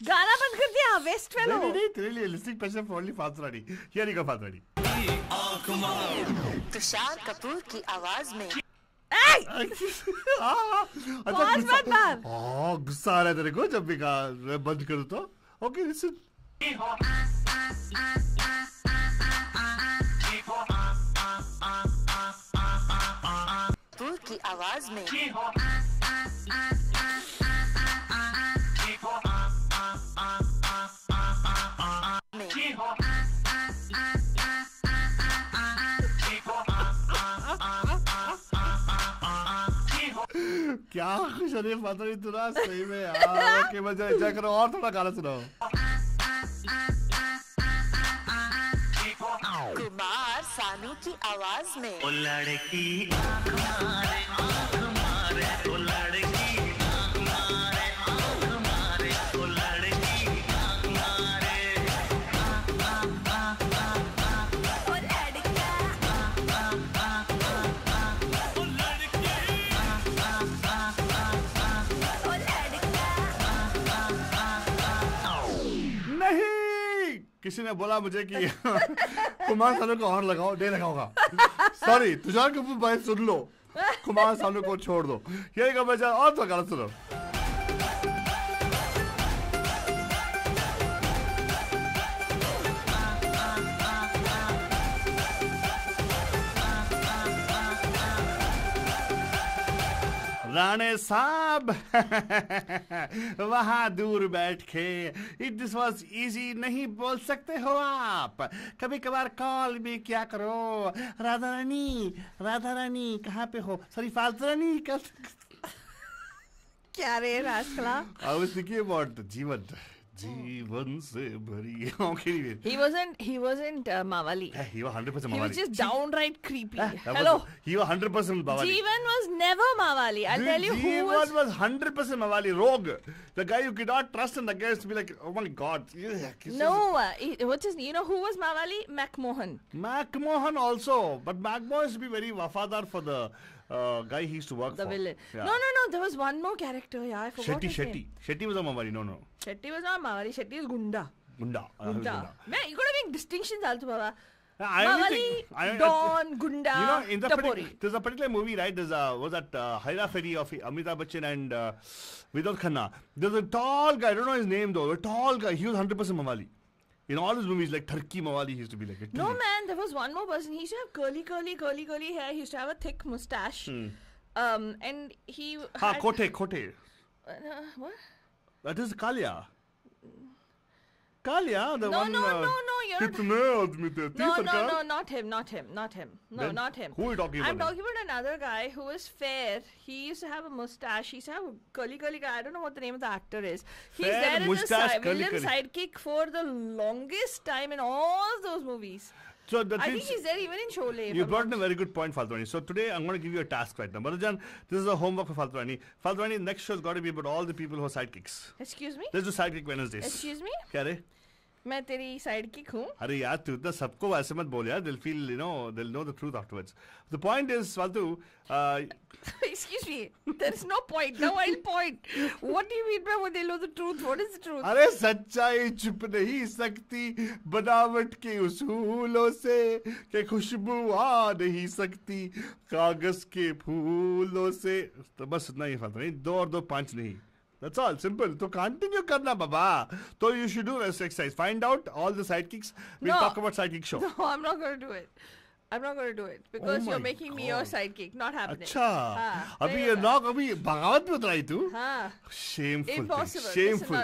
गाना बंद कर दिया वेस्ट फेलो। नहीं तेरे लिए लिस्टिंग पैशन फॉर ओनली फालतू रानी। हियर यू गो फालतू रानी। तुषार कपूर की आवाज में गुस्सा आ रहा है तेरे को जब भी कहा बंद करूँ तो? Okay listen. कपूर की आवाज में क्या खुश हो रही है फालतू रानी तू ना सही में यार। ओके मजा एंजॉय करो और थोड़ा गाना सुनाओ। कुमार सानू की आवाज में ओ लड़की आँख मारे, आँख मारे ओ लड़की, आँख मारे, आँख मारे ओ लड़की, आँख मारे। ओ लड़का, ओ लड़की, ओ लड़का। नहीं किसी ने बोला मुझे कि कुमार सानू को और लगाओ, नहीं लगाऊंगा। सॉरी तुषार कपूर भाई सुन लो, कुमार सानू को छोड़ दो। यही का बचा और तो गाना सुनो। राणे साहब वहाँ दूर बैठ के इट दिस वॉज इजी नहीं बोल सकते हो आप? कभी कभार कॉल भी क्या करो। राधा रानी कहाँ पे हो? सॉरी फालतू रानी क्या रे रास्कला? I was thinking about जीवन से भरी आंखें। He wasn't Mawali. He was 100% Mawali. He was just downright creepy. Hello. He was 100% Mawali. Jeevan was never Mawali. I'll tell you who was. Jeevan was 100% Mawali. Rogue. The guy you could not trust and the guy used to be like, oh my god. No, what's his? You know who was Mawali? McMahon. McMahon also, but McMahon used to be very wafadar for the guy he used to work for. The villain. Yeah. No. There was one more character. Yeah, I forgot his name. Shetty was a Mawali. No. Shetty was not Mawali. Shetty is Gunda. Gunda. Man, you gotta make distinctions also, Baba. Mawali, Don, Gunda, you know, in the Tapori. There's a particular movie, right? There's was that Haira Fairy of Amitabh Bachchan and Vidot Khanna. There's a tall guy, I don't know his name though, a tall guy, he was 100% Mawali. In all his movies, like Turkey Mawali, he used to be like it. No man, there was one more person. He used to have curly hair. He used to have a thick mustache. And he had... Kote. What? That is Kalia. Kalia, the one... No, you're not... No, not him. No, not him. Who are you talking about? I'm talking about another guy who was fair. He used to have a mustache. He used to have a curly guy. I don't know what the name of the actor is. He's fair there as mustache, a villain sidekick for the longest time in all those movies. So I think he's there even in Sholay. You brought in a very good point, Faltwani. So today I'm going to give you a task right now. Barajan, this is a homework for Faltwani. Faltwani, next show has got to be about all the people who are sidekicks. Excuse me? Let's do Sidekick Wednesdays. Excuse me? क्या रे? मैं तेरी sidekick हूँ. अरे यार तू इतना सबको वैसे मत बोल यार. They'll feel, they'll know the truth afterwards. The point is, Faltu. Excuse me. There is no point. Now I'll point. What do you mean by they'll know the truth? What is the truth? अरे सच्चाई छुप नहीं सकती बनावट के उसूलों से के खुशबू आ नहीं सकती कागज के फूलों से. तो बस इतना ही फालतू नहीं. 2 और 2 5 नहीं. That's all. Simple. तो continue करना बाबा. So you should do this exercise. Find out all the sidekicks. We'll talk about sidekick show. No, I'm not going to do it. I'm not going to do it because you're making me your sidekick. Not happening. अच्छा. अभी ये knock अभी बगावत में उतराई तू. हाँ. Shameful. Impossible. Shameful.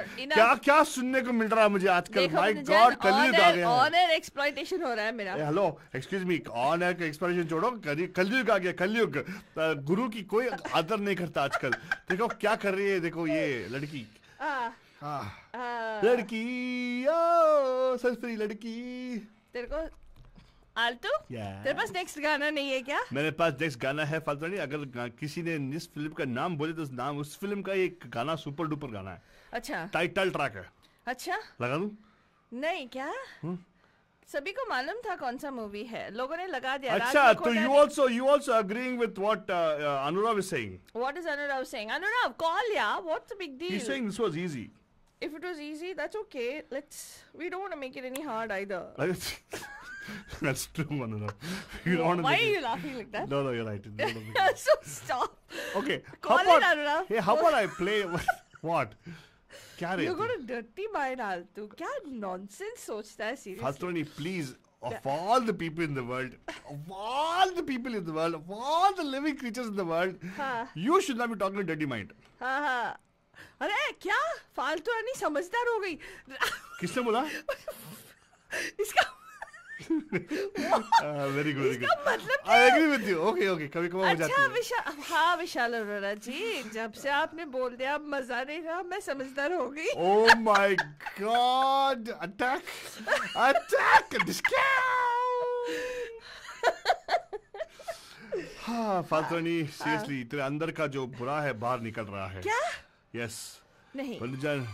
क्या सुनने को मिल रहा है मुझे आजकल? My God, कलयुग आ गया. Honor exploitation हो रहा है मेरा. Hello, excuse me. Honor का exploitation छोड़ो. कलयुग आ गया. कलयुग. गुरु की कोई आदर नहीं करता आजकल. देखो क्या कर रही है. देखो ये लड़की. लड़की. सस्ती लड़की. तेरे को आल्टू? तेरे पास नेक्स्ट गाना नहीं है क्या? मेरे पास नेक्स्ट गाना है फालतू नहीं. अगर किसी ने इस फिल्म का नाम बोले तो उस फिल्म का एक गाना सुपर डुपर गाना है. अच्छा. टाइटल ट्रैक है. अच्छा. लगा दूं? नहीं क्या? सभी को मालूम था कौन सा मूवी है. लोगों ने लगा दिया. अच्छा तो you also agreeing with what Anurav is saying? What is Anurav saying? Anurav, call ya. What's the big deal? He's saying this was easy. If it was easy, that's okay. We don't want to make it any hard either. That's true, Anurav. Why are you laughing like that? No, you're right. So stop. Okay. Call it, Anurav. Hey, how about I play what? You're going to dirty my Altu. क्या nonsense सोचता है seriously? Faltoni, please, of all the people in the world, of all the living creatures in the world, you should not be talking to dirty mind. हाँ. अरे क्या फालतू नहीं समझदार हो गई. किसने बोला? इसका very good. मतलब I agree with you. Okay. कभी कभार हो जाती है. अच्छा विशाल अरोरा जी, जब से आपने बोल दिया अब मजा नहीं रहा, मैं समझदार हो गई. Oh my God! Attack! हाँ फालतूनी seriously तेरे अंदर का जो बुरा है बाहर निकल रहा है. क्या? Yes. नहीं. बंदूजान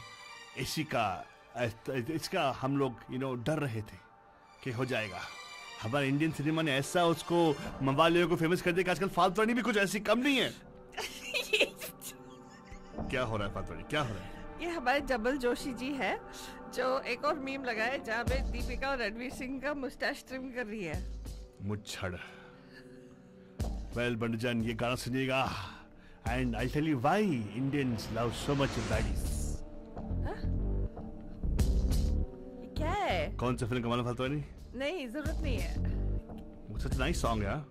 इसका हम लोग डर रहे थे कि हो जाएगा. हमारे इंडियन सिनेमा ने ऐसा उसको मवालियों को फेमस कर दिया कि आजकल फालतूनी भी कुछ ऐसी कम नहीं है. क्या हो रहा है फालतूनी? क्या हो रहा है? ये हमारे जबल जोशी जी है जो एक और मीम लगाए जहाँ पे दीपिका और रणवीर सिंह का मुस्टैच ट्रिम कर रही है. मुच्छड़. वेल बंदूजान ये गाना सुनिएगा and I'll tell you why Indians love so much baddies. क्या है? कौन सा फिल्म का मालूम फालतूनी? नहीं जरूरत नहीं है. Such a nice song, yeah.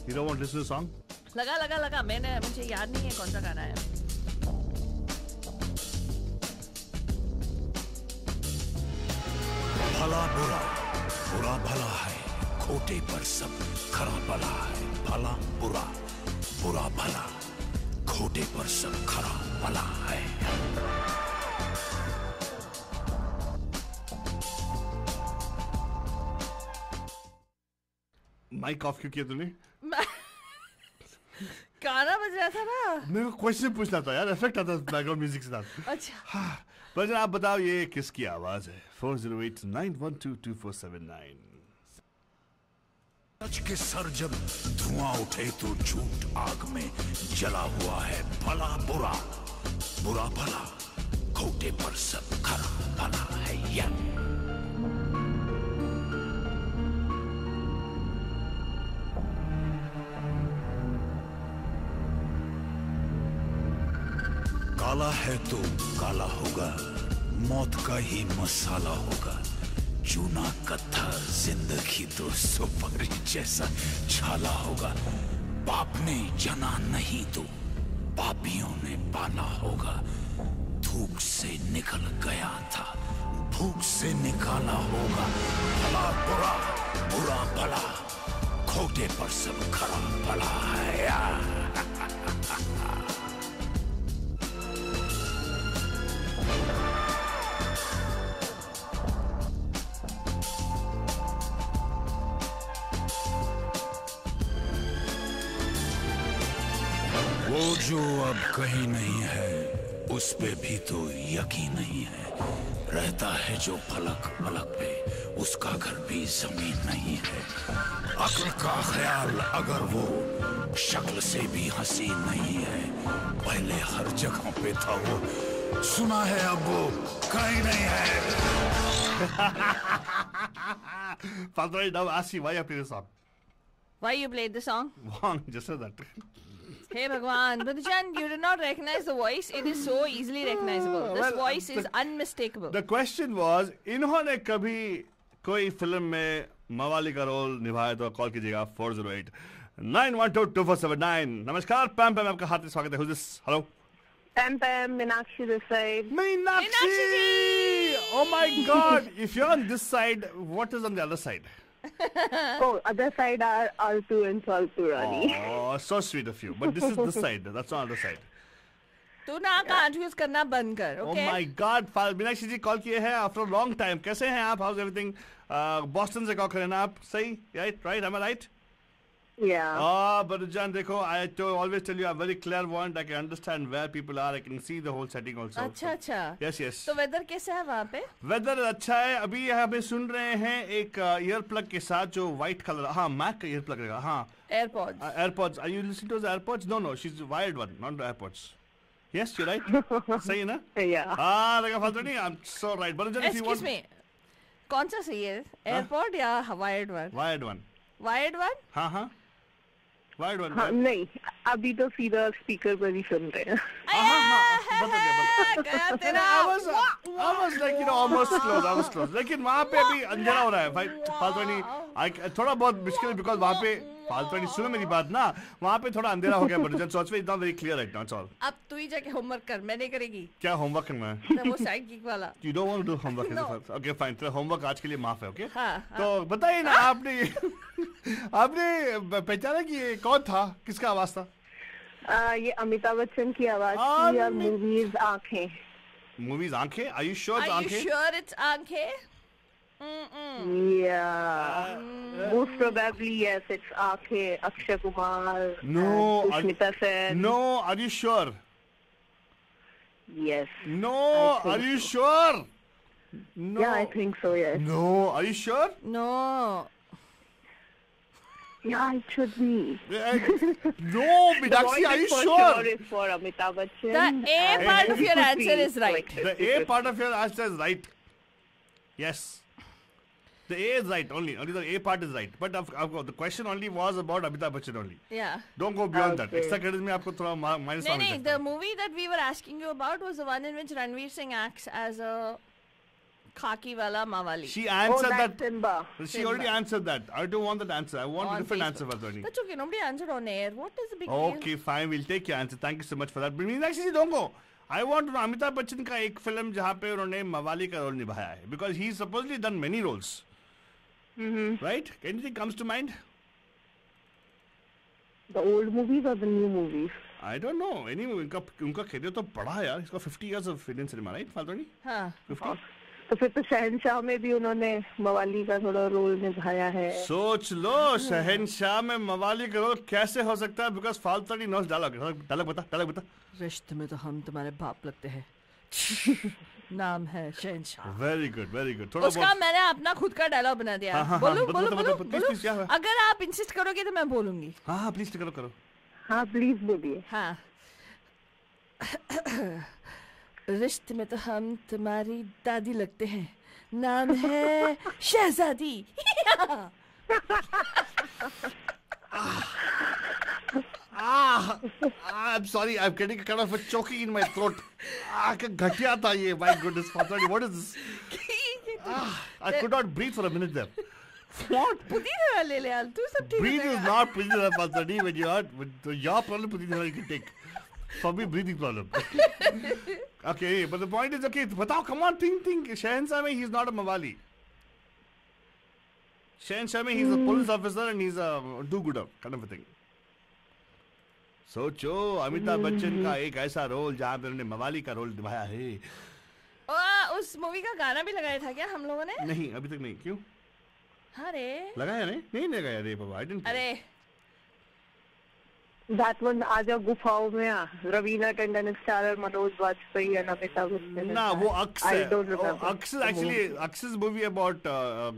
You don't want to listen to the song? लगा मुझे याद नहीं है कौन सा गाना है. भला बुरा बुरा भला है, खोटे पर सब खरा भला है. भला बुरा बुरा भला, खोटे पर सब खरा भला है. माइक ऑफ क्यों किया तूने? गाना बज रहा था ना. मेरे को क्वेश्चन पूछना था यार. इफेक्ट आता बैकग्राउंड म्यूजिक से. अच्छा. पर आप बताओ ये किसकी आवाज है? 4089122479. सच के सर जब धुआं उठे तो झूठ आग में जला हुआ है. भला बुरा बुरा भला, खोटे पर सब खरा भला है. काला है तो काला होगा, मौत का ही मसाला होगा. चूना कत्था जिंदगी तो सुपारी जैसा छाला होगा. बाप ने जना नहीं तो पापियों ने पाला होगा. धूप से निकल गया था, भूख से निकाला होगा. भला बुरा बुरा भला, खोटे पर सब खरा भला है. वो जो अब कहीं नहीं है उस पे भी तो यकीन नहीं है. रहता है जो फलक फलक पे उसका घर भी जमीन नहीं है. अक्ल का ख्याल अगर वो शक्ल से भी हसीन नहीं है. पहले हर जगह पे था वो, सुना है अब वो कहीं नहीं है. Father, now ask you why you play the song. Why you played the song? Wrong, just said that. Hey Bhagwan, Badhujan, you did not recognize the voice. It is so easily recognizable. This voice is unmistakable. The question was, इन्होंने कभी कोई film में मवाली का role निभाया तो call कीजिएगा 408 912-2479. नमस्कार पैम पैम, आपका हार्दिक स्वागत है. Who's this? Hello. Pam Pam, Meenakshi this side. Meenakshi! Oh my God! If you're on this side, what is on the other side? Oh, other side are Altu and Saltu Rani. Oh, so sweet of you. But this is this side. That's on the other side. तू ना confuse करना बंद कर, okay? Oh my God! Meenakshi ji call किए हैं after a long time. कैसे हैं आप? How's everything? Boston से कॉल करें ना आप? सही? Right? Am I right? Yeah. Oh, Badhujan, देखो, I always tell you I'm very clairvoyant. I can understand where people are. I can see the whole setting also. अच्छा. Yes, yes. तो weather कैसा है वहाँ पे? Weather अच्छा है. अभी हमें सुन रहे हैं एक ear plug के साथ जो white color. हाँ, Mac का ear plug रहेगा. हाँ. AirPods. AirPods. Are you listening to the AirPods? No. She's wired one, not the AirPods. Yes, you're right. सही है ना? Yeah. हाँ, लगा फालतू नहीं. I'm so right. Badhujan, if you want. Excuse me. कौन सा सही है? AirPod या wired one? Wired one. Wired one? हाँ. Wired one. हाँ, नहीं, अभी तो सीधा स्पीकर पर ही सुन रहे हैं. I was like, almost close. I was close. लेकिन वहाँ पे अभी अंधेरा हो रहा है भाई. फालतू नहीं. थोड़ा बहुत मुश्किल है because वहाँ पे फालतू नहीं. सुनो मेरी बात ना. वहाँ पे थोड़ा अंधेरा हो गया. Badhujan, so it's not very clear right now. That's all. अब तू ही जाके homework कर. मैं नहीं करेगी. क्या homework करना है? वो psychic वाला. You don't want to do homework? No. Okay, fine. तेरा homework आज के लिए माफ है, okay? हाँ. तो बताइए ना आपने पहचाना कि ये कौन था? किसका आवाज था? ये अमिताभ बच्चन की आवाज थी और मूवीज आंखें. Movies आंखें? Are you sure it's आंखें? Are you sure it's आंखें? Yeah. Most probably yes, it's आंखें. Akshay Kumar. No. Smita Sen. No. Are you sure? Yes. No. Are you sure? No. Yeah, I think so. Yes. No. Are you sure? No. Yeah, it should be. No, Meenakshi, are you sure? It's for Amitabh Bachchan. The A part of your answer is right. The A part of your answer is right. Yes. The A is right only. Only the A part is right. But the question only was about Amitabh Bachchan only. Yeah. Don't go beyond that. Extra credit में आपको थोड़ा minus नहीं नहीं. The movie that we were asking you about was the one in which Ranveer Singh acts as a khaki wala mawali. She answered that. Simba. She already answered that. I don't want that answer. I want a different answer, Vardhani. That's okay. Nobody answered on air. What is the big deal? Okay, fine. We'll take your answer. Thank you so much for that. But Meenakshi, don't go. I want to know Amitabh Bachchan का एक film जहाँ पे उन्होंने मवाली का role निभाया है. Because he's supposedly done many roles. Mm-hmm. Right? Anything comes to mind? The old movies or the new movies? I don't know. Any movie. उनका खेल तो बड़ा है यार. इसका 50 years of Indian cinema, right? फालतू हाँ. 50. तो फिर तो शहनशाह में भी उन्होंने मवाली का थोड़ा रोल निभाया है. सोच लो शहनशाह में मवाली का रोल कैसे हो सकता है? Because फालतू नहीं नॉस डायलॉग बता. रिश्ते में तो हम तुम्हारे बाप लगते हैं. नाम है शहनशाह. Very good. उसका मैंने अपना खुद का डायलॉग बना दिया. बोलो. अगर आप इंसिस्ट करोगे तो मैं बोलूंगी. हाँ प्लीज करो. हाँ प्लीज बोलिए. हाँ. रिश्ते में तो हम तुम्हारी दादी लगते हैं. नाम है शहजादी. I'm sorry, I'm getting a kind of a choking in my throat. घटिया था ये. My goodness, what is this? I could not breathe for a minute there. What? पुदीना ले ले यार. तू सब ठीक. Breathe is not puddina, Falsani. When you are with your problem, puddina you can take. For me, breathing problem. Okay, but the point is, okay, बताओ, come on, think. Shahenshah mein, he's not a Mawali. Shahenshah mein, he's a police officer and he's a do-gooder kind of a thing. सोचो अमिताभ बच्चन का एक ऐसा role जहाँ पे उन्होंने मवाली का रोल निभाया है. उस मूवी का गाना भी लगाया था क्या हम लोगों ने? नहीं, अभी तक नहीं. क्यों? अरे लगाया नहीं लगाया रे बाबा. I didn't. अरे That one आजा गुफाओं में रवीना टंडन स्टारर मनोज वाजपेयी and अमिताभ बच्चन. ना वो अक्स है. I don't remember. Aks's movie about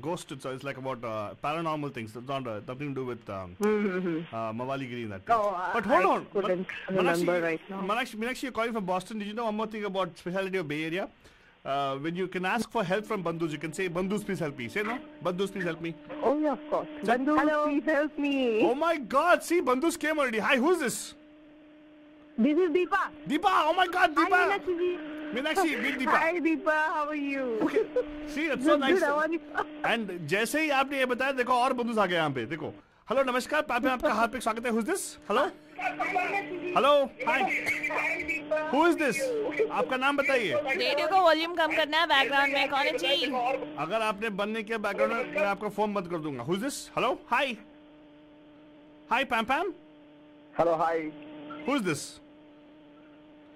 ghosts. It's like about paranormal things. It's not nothing to do with Mawali Giri in that. But hold on. Couldn't remember right now. Meenakshi, you're calling from Boston. Did you know one more thing about speciality of Bay Area? When you can ask for help from bandus, you can say, "Bandus, please help me." Say no, "Bandus, please help me." Oh yeah, of course. Bandus, please help me. Oh my God! See, bandus came already. Hi, who's this? This is Deepa. Deepa, oh my God, Deepa. Hi, Meenakshi ji. Meenakshi, meet Deepa. Hi, Deepa. How are you? Okay. See, it's so nice. Good, how are you? And जैसे ही आपने ये बताया, देखो और बंदूक आ गए यहाँ पे. देखो. हेलो, नमस्कार. पापा आपका हार्दिक स्वागत है. Who's this? Hello. Hello. Hi. Who is this? आपका नाम बताइए. रेडियो को वॉल्यूम कम करना है. बैकग्राउंड में कौन है जी? अगर आपने बंद नहीं किया बैकग्राउंड में, मैं आपका फोन बंद कर दूंगा. Who's this? Hello. Hi. Hi, Pam Pam. Hello, hi. Who's this?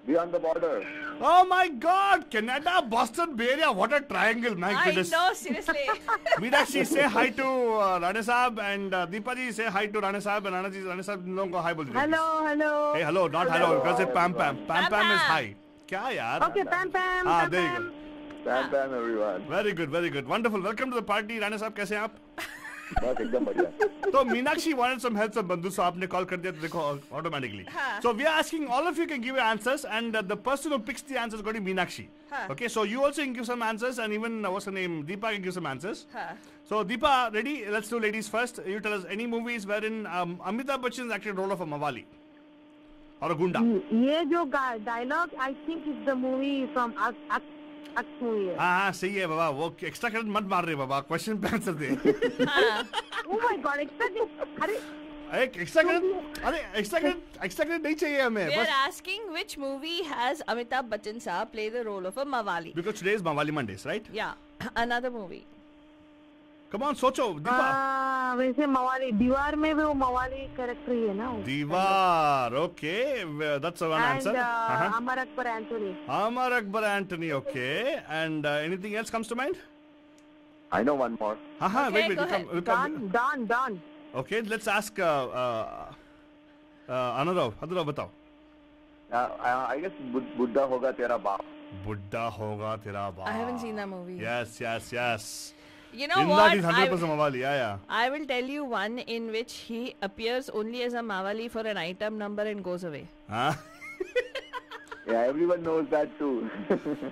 Beyond the border. Oh my God! Canada, Boston, Bay Area. What a triangle, my goodness. I know, seriously. Meenakshi, say hi to Rane Saab, and Deepa ji, say hi to Rane Saab, and Rane Saab लोगों को hi बोल दीजिए. Hello, hello. Hey, hello, not hello. You can say Pam Pam. Pam Pam is hi. क्या यार? Okay, Pam Pam. हाँ, Pam, there you Pam. go. Pam Pam, everyone. Very good, very good. Wonderful. Welcome to the party. Rane Saab, कैसे हैं आप? बस एकदम बढ़िया. तो Meenakshi wanted some help from बंधु, so आपने कॉल कर दिया तो देखो automatically. So we are asking all of you can give your answers, and the person who picks the answers is going to be Meenakshi. Okay, so you also can give some answers, and even what's her name, Deepa can give some answers. So Deepa, ready? Let's do ladies first. You tell us any movies wherein Amitabh Bachchan is actually the role of a Mawali or a Gunda. ये जो dialogue, I think is the movie from movie. हाँ सही है बाबा. वो extra credit मत मार रहे बाबा. Question पे answer they. Oh my God, अरे एक एक्स्ट्रा क्रेडिट. अरे एक्स्ट्रा क्रेडिट नहीं चाहिए हमें. We are asking which movie has Amitabh Bachchan sir play the role of a Mawali? Because today is Mawali Mondays, right? Yeah, another movie. Come on, सोचो दीपा. वैसे मवाली दीवार में भी वो मवाली कैरेक्टर ही है ना. दीवार, okay, that's one answer. And Amar Akbar Anthony. Amar Akbar Anthony, okay. And anything else comes to mind? I know one more. Wait, Don. Okay, let's ask Anurav बताओ. I guess बुड्ढा होगा तेरा बाप. बुड्ढा होगा तेरा बाप. I haven't seen that movie. Yes. You know what? 100% Mawali, yeah. I will tell you one in which he appears only as a Mawali for an item number and goes away. Huh? Yeah, everyone knows that too.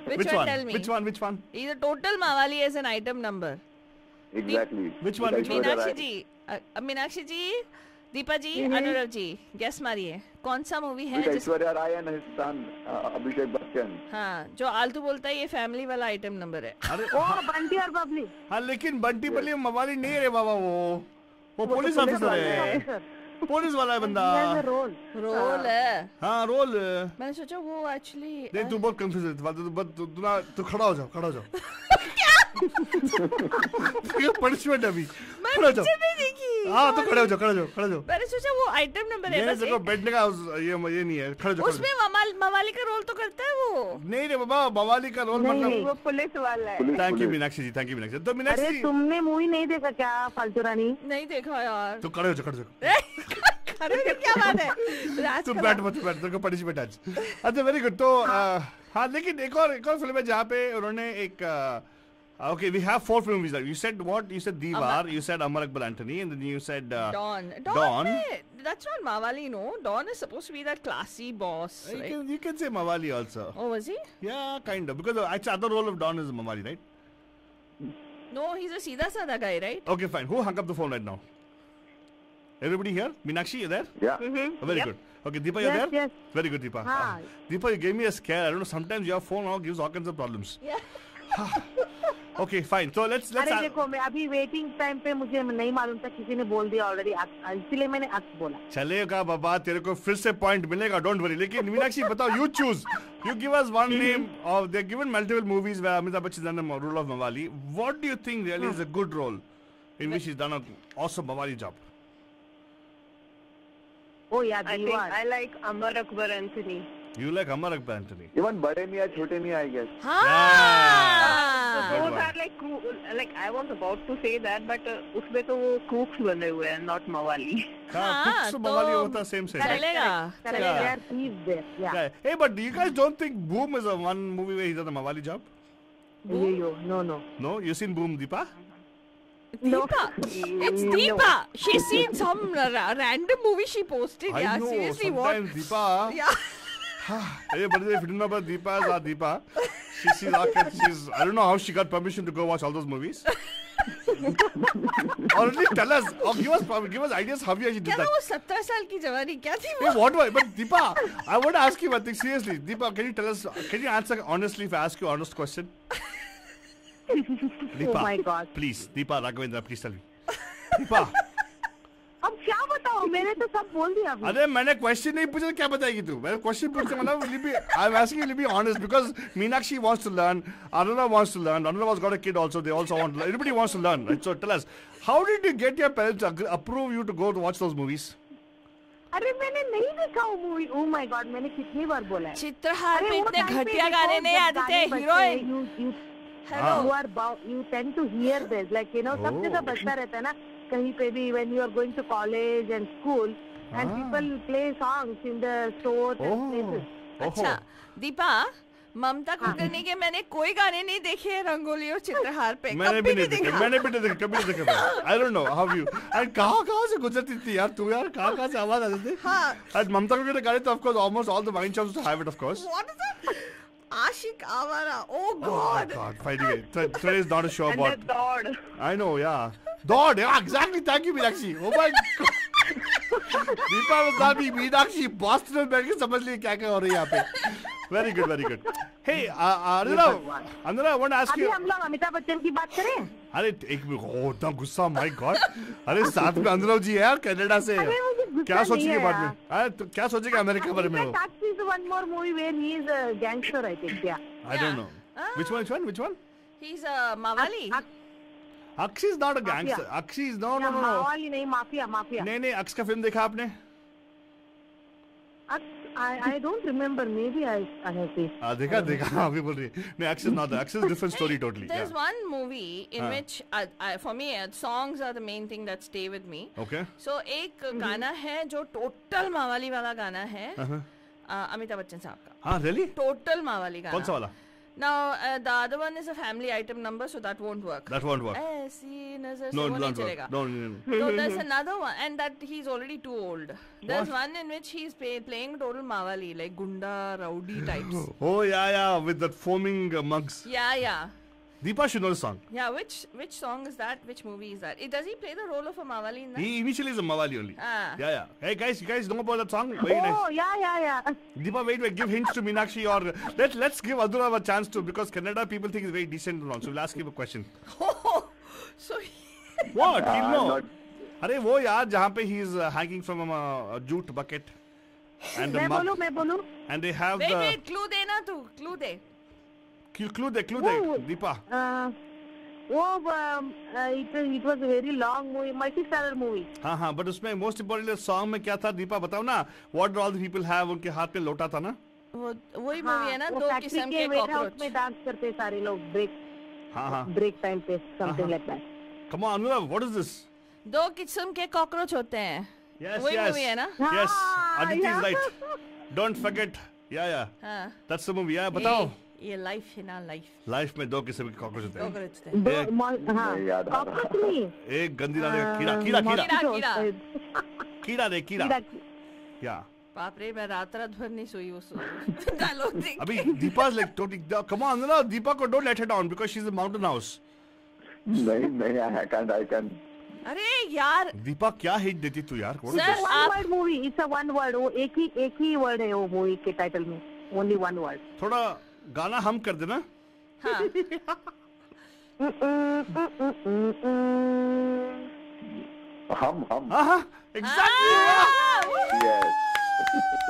Which one? Tell me. Which one? He's a total Mawali as an item number. Exactly. Which one? Meenakshi ji, Meenakshi ji, Deepa ji, Anurav ji, guess मारिए. कौन सा movie है? Aishwarya Rai and his son Abhishek Bachchan. हाँ, जो आलतू बोलता है ये family वाला आइटम नंबर है. अरे वो बंटी और बबली. हाँ लेकिन बंटी बबली मवाली नहीं है बाबा. वो पुलिस ऑफिसर है. पुलिस वाला है बंदा. रोल है. हाँ रोल. मैंने सोचा वो एक्चुअली. नहीं तू बहुत कंफ्यूज है. तू खड़ा हो जाओ. पनिशमेंट अभी. खड़ा हो जाओ. हाँ तो खड़े हो जाओ. मैंने सोचा वो आइटम नंबर है. बस देखो बैठने का ये नहीं है. खड़े हो जाओ. उसमें मवाली का रोल तो करता है वो. नहीं रे बाबा, मवाली का रोल मतलब वो पुलिस वाला है. Thank you Meenakshi. तो मीनाक्षी, अरे तुमने मूवी नहीं देखा क्या फालतू रानी? नहीं देखा यार. तो खड़े हो जाओ. अरे क्या बात है. तू बैठ तेरे को पनिशमेंट आज. अच्छा वेरी गुड. तो हाँ लेकिन एक और फिल्म है जहाँ पे उन्होंने एक okay, we have 4 films. You said what? You said Deevar, you said Amar Akbar Anthony, and then you said Don. That's not Mawali, no. Don is supposed to be that classy boss. Right? You can say Mawali also. Oh, was he? Yeah, kind of. Because actually other role of Don is Mawali, right? No, he's a Sida Sada guy, right? Okay, fine. Who hung up the phone right now? Everybody here? Meenakshi, you there? Yeah. Oh, very good. Okay, Deepa, you there? Yes. Very good, Deepa. Deepa, you gave me a scare. I don't know, sometimes your phone now gives all kinds of problems. Yeah. Okay, fine. So let's. अरे देखो मैं अभी waiting time पे मुझे नहीं मालूम था, किसी ने बोल दिया ऑलरेडी, इसलिए मैंने अक्स बोला. चलेगा बाबा, तेरे को फिर से पॉइंट मिलेगा, डोंट वरी. लेकिन मीनाक्षी बताओ, you choose. You give us one name of. They're given multiple movies where Amitabh Bachchan has done the role of Mawali. What do you think really is a good role in which he's done an awesome Mawali job? Oh yeah, I like Amar Akbar Anthony. You like Amar Akbar Anthony? Even बड़े मियाँ छोटे मियाँ, I guess. Those are like I was about to say that, but उसमें तो वो crooks बने हुए हैं, not Mawali. हाँ, crooks Mawali होता same. चलेगा. Yeah. Hey, but you guys don't think Boom is a one movie where he's done a Mawali job? No. No, you seen Boom, Deepa? Deepa, it's Deepa. She's seen some random movie she posted. I know. Seriously, sometimes what? Deepa. Yeah. Hey, but if you don't know about Deepa, Deepa. She's I don't know how she got permission to go watch all those movies. Or at least tell us, or give us ideas how you actually did क्या that. वो 17 साल की जवानी क्या थी Hey, वो? what was? But Deepa, I want to ask you one thing seriously. Deepa, can you tell us? Can you answer honestly if I ask you an honest question? Deepa, Oh my God. please, Deepa Raghavendra, please tell me. Deepa, अब क्या बताओ, मैंने तो सब बोल दिया अभी. अरे मैंने क्वेश्चन नहीं पूछा, क्या बताएगी तू? मैंने क्वेश्चन पूछा, मतलब I'm asking you to be honest because Meenakshi wants to learn, Anura wants to learn, Anura's got a kid also, they also want to learn. Everybody wants to learn, right? So tell us, how did you get your parents to approve you to go to watch those movies? अरे मैंने नहीं देखा वो movie. Oh my God, मैंने कितनी बार बोला है. चित्रहार अरे में वो इतने time पे घटिया देखो, गाने नहीं जब आते थे, गाने बजते हीरोइन. हैं, you tend to hear this, like you know, सब जगह बजता रहता है ना, कहीं पे भी when you are going to college and school, and people play songs in the stores and places. अच्छा, दीपा, ममता कुलकर्णी के मैंने कोई गाने नहीं देखे रंगोली और चित्रहार पे. मैंने भी नहीं देखा, कभी नहीं देखा. I don't know how you. And कहाँ से गुजरती थी यार तू यार, कहाँ से आवाज आती थी? हाँ. And ममता कुलकर्णी गाने तो of course almost all the wine shops to have it of course. What is that? Ashik Awara. Oh Oh God. my God, fighting it. Today is not a show And about. then Dord. I know, yeah. Dord, yeah, exactly. Thank you, Meenakshi. Oh my God. Deepa was not being Meenakshi. Boston में बैठ के समझ लिए क्या क्या हो रही है यहाँ पे. Very good, very good. Hey, Anura, I want to ask अभी you. हम लोग अमिताभ बच्चन की बात करें. अरे एक मिनट, ओ इतना गुस्सा, माय गॉड. अरे साथ में अनुराव जी है यार कनाडा से. क्या सोचेंगे बाद में? अरे तो क्या सोचेंगे अमेरिका के बारे में वो? Taxi is one more movie where he is a gangster, I think. Yeah. I don't know. Which one? He's a Mawali. Akshay is not a gangster. Akshay is no. Mawali नहीं, mafia. नहीं, अक्ष का film देखा आपने? I don't remember. Maybe I have seen. देखा अभी बोल रही है. नहीं, Akshay is not that. Akshay is a different story totally. There's one movie in which, for me, songs are the main thing that stay with me. Okay. So एक गाना है जो total मावाली वाला गाना है, अमिताभ बच्चन साहब का. हाँ, really? Total मावाली गाना. कौन सा वाला? Now the other one is a family item number, so that won't work. ऐसी नजर से वो नहीं चलेगा. No. So there's another one, and that he's already too old. There's one in which he's playing total mawali, like gunda, rowdy types. Oh yeah, with that foaming mugs. Yeah. Deepa should know the song. Yeah, which song is that? Which movie is that? Does he play the role of a mawali in that? He initially is a mawali only. Yeah. Hey guys, you guys know about that song? Very nice. Yeah. Deepa, wait, give hints to Meenakshi, or let's give Adura a chance to, because Kannada people think he's very decent and all. So we'll ask him a question. So what? He'll know. अरे वो यार जहाँ पे he is hanging from a jute bucket. And मैं बोलूं. And they have wait, clue दे ना तू, clue they. Clue they, Deepa. It was a very long movie, multi-starrer movie. हाँ, but उसमें most importantly song में क्या था Deepa बताओ ना? What do all the people have? उनके हाथ पे लोटा था ना? वही मूवी है ना, दो किस्म के कॉकरोच. में डांस करते सारे लोग break time पे, something like that. Come on, Anurav, what is this? दो किस्म के कॉकरोच होते हैं. वही मूवी है ना? Yes, Aditi is right. Don't forget. Yeah. That's the movie. Yeah, बताओ. ये लाइफ है ना, लाइफ में दो किस्म के कॉकरोच होते हैं. कॉकरोच नहीं, एक गंदी नाले कीड़ा. क्या? बाप रे, मैं रात भर नहीं सोई उस डायलॉग देख. अभी Deepa is like totally. Come on, Deepa को don't let her down because she's a mountain house. नहीं, I can't. अरे यार दीपा क्या हिट देती तू यार? Sir, one word movie. It's a one word. वो एक ही वर्ड है वो मूवी के टाइटल में. Only one word. थोड़ा गाना हम कर देना. हाँ. हम. हाँ, exactly. Yes.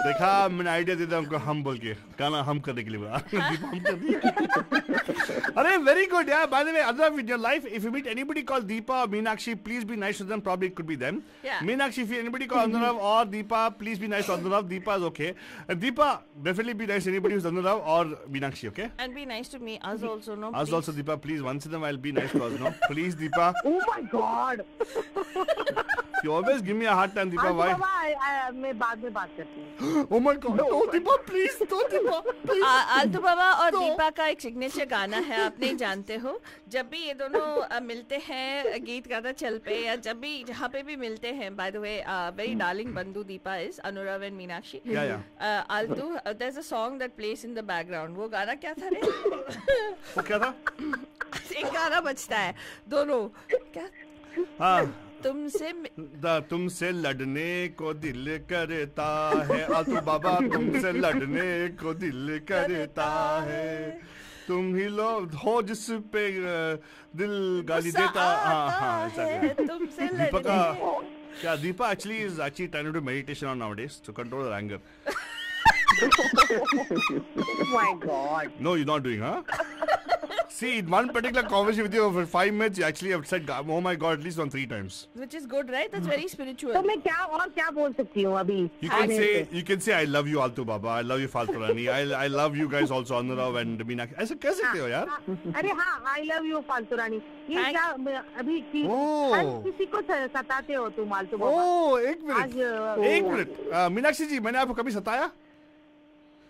देखा, मैंने आइडिया देता हमको हम बोल के गाना हम करने के लिए बोला. दीपा हम कर दिया. अरे very good, yeah. By the way, Adura, in your life, if you meet anybody called Deepa or Meenakshi, please be nice to them. Probably it could be them. Yeah. Meenakshi, if anybody called Anurav or Deepa, please be nice to Anurav. Deepa is okay. And Deepa, definitely be nice to anybody who's Anurav or Meenakshi, okay? And be nice to me, us also, no? Us also, Deepa, please. Once in a while, be nice to us, no? Please, Deepa. Oh my God. You always give me a hard time, Deepa. Why? मैं बाद में बात करती हूँ. Oh my God. No, Deepa, please. Don't, Deepa. Please. आलतू बाबा और दीपा का एक signature गाना है, आप नहीं जानते हो. जब भी ये दोनों मिलते हैं, गीत गाना चल पे, या जब भी जहाँ पे भी मिलते हैं. By the way, very darling बंधु Deepa is Anurav and Meenakshi. Yeah. आलतू, there's a song that plays in the background. वो गाना क्या था रे? वो क्या था? एक गाना बजता है दोनों क्या तुमसे लड़ने को दिल करता है आलतू बाबा तुमसे लड़ने को दिल करता है तुम ही लोग हो जिस पे दिल गाली देता तुमसे दीपका क्या Deepa actually is actually trying to do meditation on nowadays to control her anger. Oh my God. No, you're not doing, huh? See, in one particular conversation with you for 5 minutes, you actually have said, oh my God, at least 3 times. Which is good, right? That's very spiritual. तो मैं क्या बोल सकती हूँ अभी? You can say, I love you, Altu Baba. I love you, Faltu Rani. I love you guys also, Anurav and Meenakshi. ऐसे कह सकते हो यार? अरे हाँ, I love you, Faltu Rani. ये क्या अभी हर किसी को सताते हो तुम, आलतू बाबा? एक मिनट. मीनाक्षी जी, मैंने आपको कभी सताया?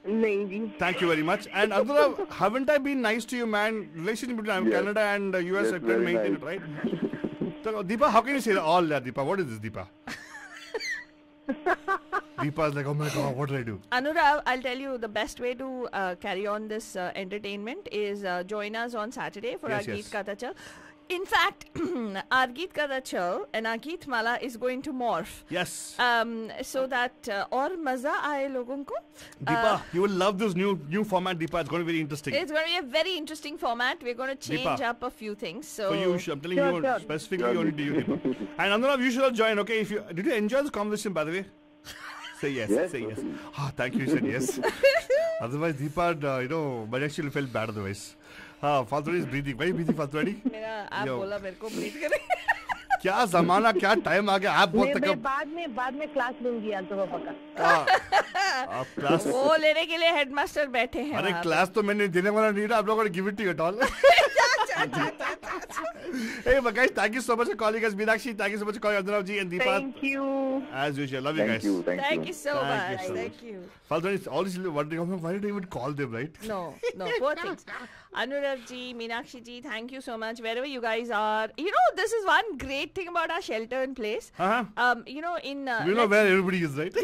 नहीं जी. Thank you very much. And Anurav, haven't I been nice to you, man? Relationship between Canada and US, I can maintain it, right? So, Deepa, how can you say that all that, Deepa? What is this, Deepa? Deepa is like, oh my God, what did I do? Anurav, I'll tell you the best way to carry on this entertainment is join us on Saturday for our Geet Katha Chal. In fact, our Geet Katha Chal and our Geet Mala is going to morph. Yes. So that और मजा आए लोगों को. Deepa, you will love this new format, Deepa. It's going to be very interesting. It's going to be a very interesting format. We're going to change Deepa, up a few things. So for you, I'm telling you specifically only to you, Deepa. And Anurav, you should join. Okay, did you enjoy this conversation, by the way? Say yes. Say yes. Thank you. You said yes. Otherwise, Deepa, but actually felt bad otherwise. Faltu is breathing. Why are you breathing, Faltu? मेरा आप बोला मेरे को breathe करे. क्या ज़माना क्या time आ गया आप बहुत तक बाद में क्लास लूंगी आलतू बाबा का. आप क्लास वो लेने के लिए हेडमास्टर बैठे हैं. अरे क्लास तो मैंने देने वाला नहीं था आप लोगों ने give it to it all. Hey guys, thank you so much for calling us, Meenakshi. Thank you so much for calling Anurav ji and Deepa. Thank you. As usual, love you guys. Thank you so much. Thank you. Faltu, all this wondering why did I even call them, right? No, poor things. Anurav ji, Meenakshi ji, thank you so much. Wherever you guys are, this is one great thing about our shelter in place. We know where everybody is, right?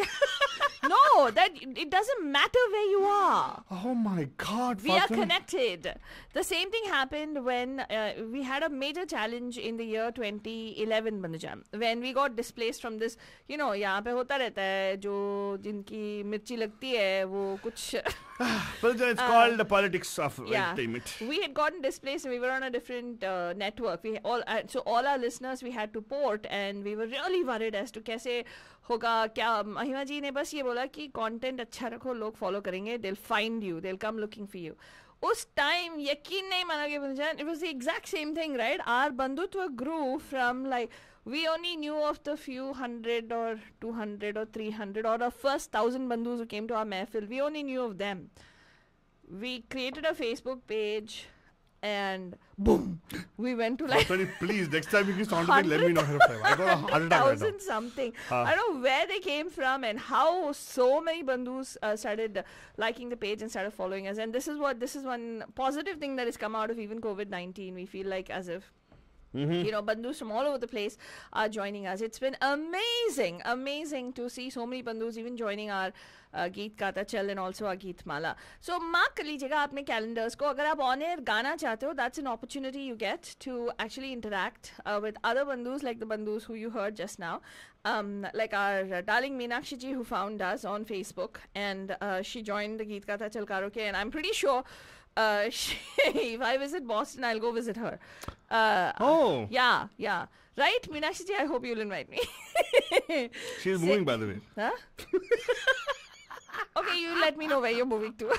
No, that it doesn't matter where you are. Oh my God! We are connected. The same thing happened when we had a major challenge in the year 2011, Bandujam, when we got displaced from this. यहाँ पे होता रहता है जो जिनकी मिर्ची लगती है वो कुछ. But it's called the politics of entertainment. We had gotten displaced and we were on a different network. So all our listeners we had to port and we were really worried as to कैसे होगा क्या. महिमा जी ने बस ये बोला कि content अच्छा रखो लोग follow करेंगे. They'll find you. They'll come looking for you. उस time यकीन नहीं मानोगे बंजान. It was the exact same thing, right? Our बंधुत्व grew from like we only knew of the few 100 or 200 or 300 or the first 1,000 bandhus who came to our mehfil. We only knew of them. We created a Facebook page and boom, we went to like. Please, next time you sound like let me know. I got 100,000 something. I don't know where they came from and how so many bandhus started liking the page and started following us. And this is one positive thing that has come out of even COVID-19. We feel like as if. Bandhus from all over the place are joining us. It's been amazing to see so many bandhus even joining our Geet Katha Chal and also our Geet Mala. So mark कर लीजिएगा अपने calendars को. अगर आप on air गाना चाहते हो, that's an opportunity you get to actually interact with other bandhus like the bandhus who you heard just now. Like our darling Meenakshi ji who found us on Facebook and she joined the Geet Katha Chal karaoke and I'm pretty sure if I visit Boston, I'll go visit her. Yeah. Right, Meenakshi ji, I hope you'll invite me. She's moving, by the way. Huh? Okay, you let me know where you're moving to.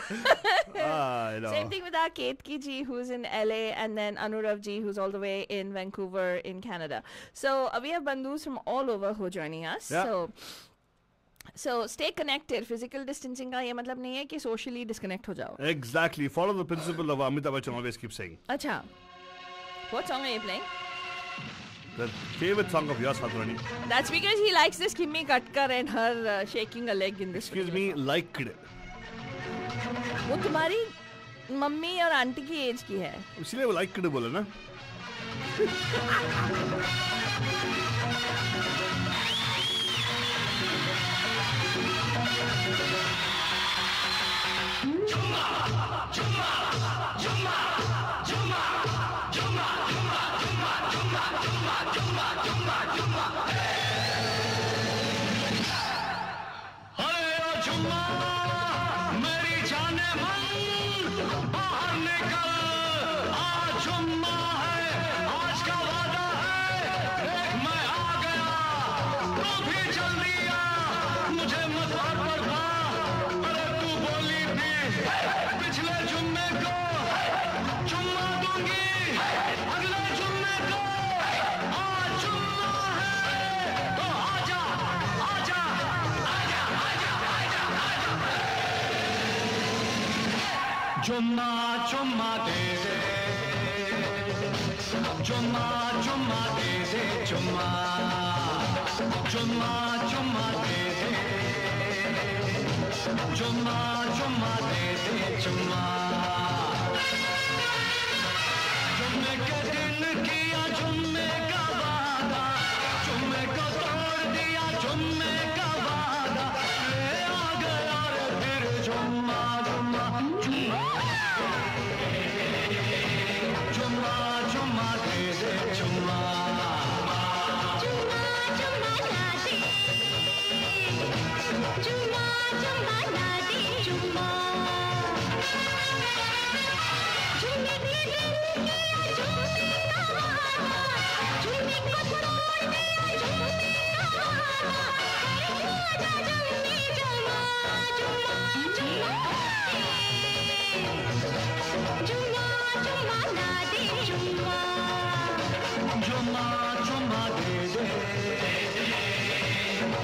Same thing with our Ketki ji, who's in LA, and then Anurav ji, who's all the way in Vancouver in Canada. So we have bandhus from all over who are joining us. Yeah. So stay connected. Physical distancing का ये मतलब नहीं है कि socially disconnect हो जाओ. Exactly. Follow the principle of Amitabh Bachchan always keeps saying. अच्छा. What song are you playing? The favorite song of yours, Faltu. That's because he likes this Kimmi Katkar and her shaking a leg in this. Excuse me, liked it. वो तुम्हारी mummy और aunty की as की है. इसलिए वो liked it बोला ना. चुम्मा चुम्मा दे दे चुम्मा चुम्मा दे दे चुम्मा चुम्मा चुम्मा दे दे चुम्मा चुम्मा दे दे चुम्मा जुम्मे के दिन किया जुम्मे का वादा जुम्मे को तोड़ दिया जुम्मे का वादा ले आ गया रे फिर जुम्मा जुम्मा जुम्मा जुम्मा जुम्मा दे दे जुम्मा चुम्मा चुम्मा ना दे चुम्मा झुम्मे के दिन किया झुम्मे का वादा झुम्मे को तोड़ दिया झुम्मे का वादा जम्मे जमा जुम्मा जुम्मा जुम्मा जुम्मा ना दे जुम्मा जुम्मा जुम्मा दे दे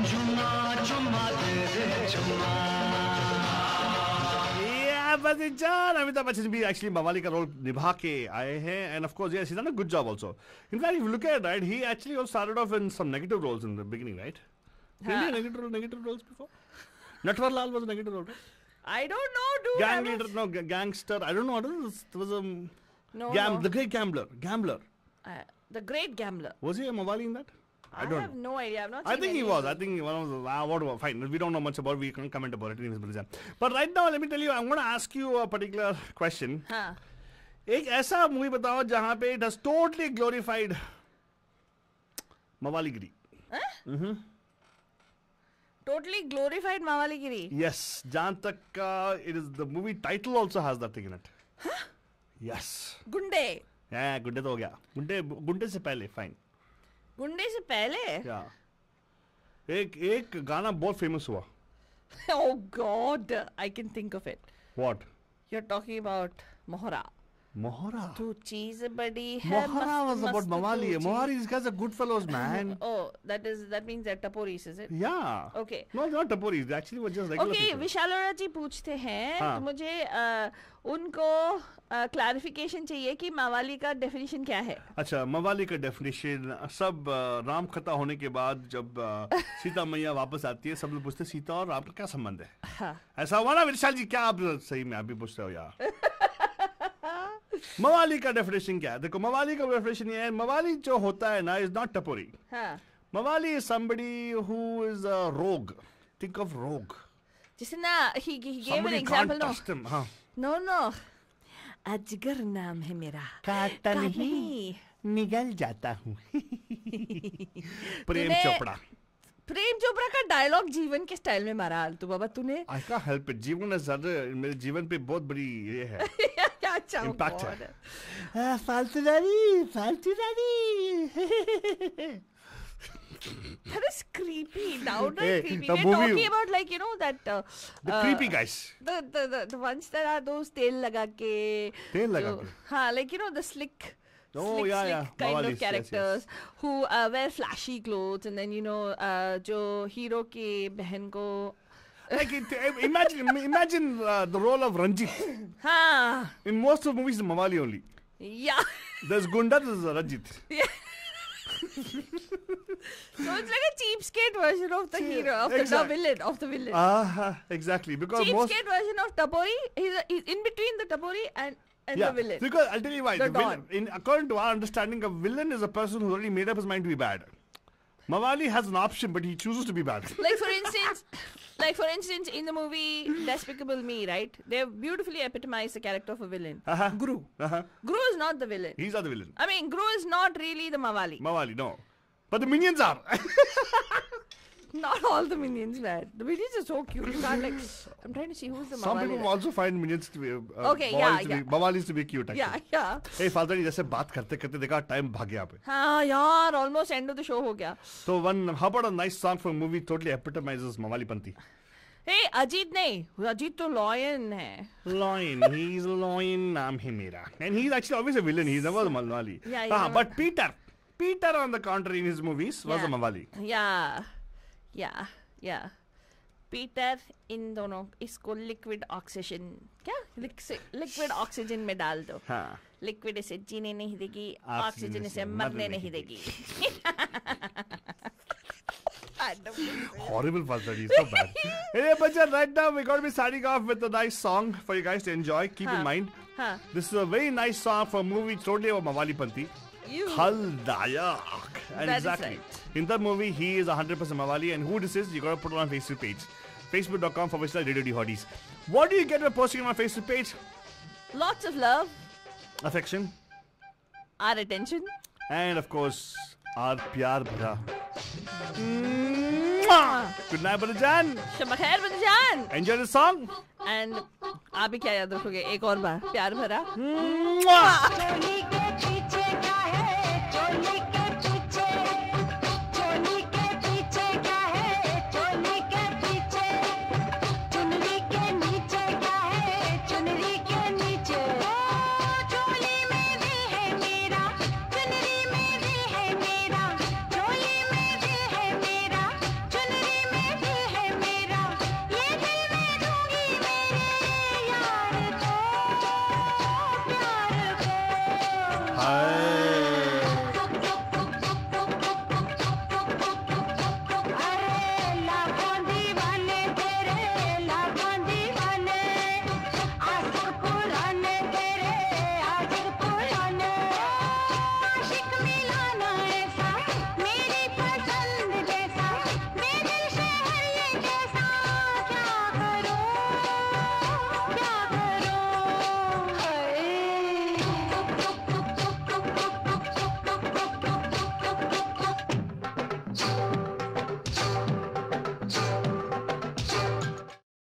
जुम्मा जुम्मा दे दे जुम्मा Bhajan John, Amitabh Bachchan भी actually मवाली का रोल निभा के आए हैं, and of course yes, he's done a good job also. In fact, if you look at it, right, he actually also started off in some negative roles in the beginning, right? Didn't he have negative roles before? Natwar Lal was a negative role, right? I don't know, dude. Gang leader, no, gangster. I don't know. There was a No. the great gambler. The Great Gambler. Was he a mawali in that? I have no idea. I've not I seen think he any was. of I those. think one of the whatever. Fine. We don't know much about. We can't comment about it. But right now, let me tell you. I'm going to ask you a particular question. हाँ. एक ऐसा movie बताओ जहाँ पे it has totally glorified मवालीगिरी. Totally glorified Mavaligiri. Yes. जहाँ तक का it is the movie title also has that thing in it. Yes. Gunde. Yeah, गुंडे तो हो गया. गुंडे से पहले fine. गुंडे से पहले? Yeah. एक गाना बहुत famous हुआ. Oh God, I can think of it. What? You're talking about Mohra. Mohra. तू चीज़ बड़ी है. Mohra was about Mawali. Mohari, these guys are good fellows, man. Oh, that means they're taporis, is it? Yeah. Okay. No, not taporis. They actually were just regular Okay, people. विशालोरा जी पूछते हैं हाँ. तो मुझे उनको clarification चाहिए कि मवाली का डेफिनेशन क्या है. अच्छा, मवाली का डेफिनेशन सब राम खता होने के बाद जब सीता मैया वापस आती है सब लोग पूछते हैं सीता और राम का क्या संबंध है. हाँ. ऐसा हुआ ना विशाल जी, क्या आप सही में आप भी पूछते हो यार. मवाली का डेफिनेशन क्या है? देखो मवाली का डेफिनेशन ये है, मवाली जो होता है ना इज नॉट टपोरी. हाँ. मवाली is somebody who is a rogue. Think of rogue. जैसे ना he gave an Somebody example. can't trust him. हाँ. No. अजगर नाम है मेरा. काटा नहीं निगल जाता हूँ. प्रेम चोपड़ा. प्रेम चोपड़ा का डायलॉग जीवन के स्टाइल में मारा तू बाबा तूने. I can't help it. जीवन ने ज़्यादा मेरे जीवन पे बहुत बड़ी ये है. इम्पैक्ट है. फालतू रानी. That is creepy. Downright Hey, creepy. the We're movie- talking about like that. The creepy guys. The ones that are those तेल लगा के. तेल लगा के. हाँ, like the slick. Oh, yeah. Kind Mawalis, of yes, characters who wear flashy clothes and then जो hero की बहन को. Like imagine the role of Ranjit. हाँ. In most of the movies, it's Mawali only. Yeah. There's Gunda, there's Ranjit. Yeah. So it's like a cheapskate version of the hero, of the villain. Exactly. Because most Cheapskate version of Tapori, he's in between the Tapori and yeah, the villain. because I'll tell you why. The The villain, according to our understanding, a villain is a person who's already made up his mind to be bad. Mawali has an option, but he chooses to be bad. Like for instance, in the movie Despicable Me, right? They beautifully epitomize the character of a villain. Guru. Guru is not the villain. He's not the villain. I mean, Guru is not really the Mawali. Mawali, no. But the minions are. Not all the minions, man. The minions are so cute. You can't I'm trying to see who's the Mawali. Some people also find minions to be Mawalis to be cute. Actually. Yeah. Hey, फालतू जैसे बात करते देखा time भाग गया पे. हाँ यार, almost end of the show हो गया. So how about a nice song from a movie totally epitomizes Mawali Panti? Hey, Ajit नहीं. Ajit तो lion है. Lion. He's a lion. नाम है मेरा. And he's actually always a villain. He's never the Mawali. Yeah. But Peter on the contrary in his movies was a Mawali. Yeah. Peter इन दोनों इसको liquid oxygen liquid oxygen में डाल दो. हाँ. लिक्विड इसे जीने नहीं देगी, ऑक्सीजन इसे मरने नहीं देगी. Horrible personality, so bad. Anyway, Bachchan, right now we're going to be signing off with a nice song for you guys to enjoy. Keep in mind, this is a very nice song for a movie totally about Mawali Panti. Khaldayak. And that exactly. Is right. In that movie, he is 100% Mawali, and who this is, you got to put it on Facebook page. Facebook.com/Radio D Hotties. What do you get by posting on my Facebook page? Lots of love. Affection. Our attention. And of course, our pyar bhara. Good night, Badajan. Shab khair, Badajan. Enjoy the song. And आप भी क्या याद रखोगे एक और बार प्यार भरा.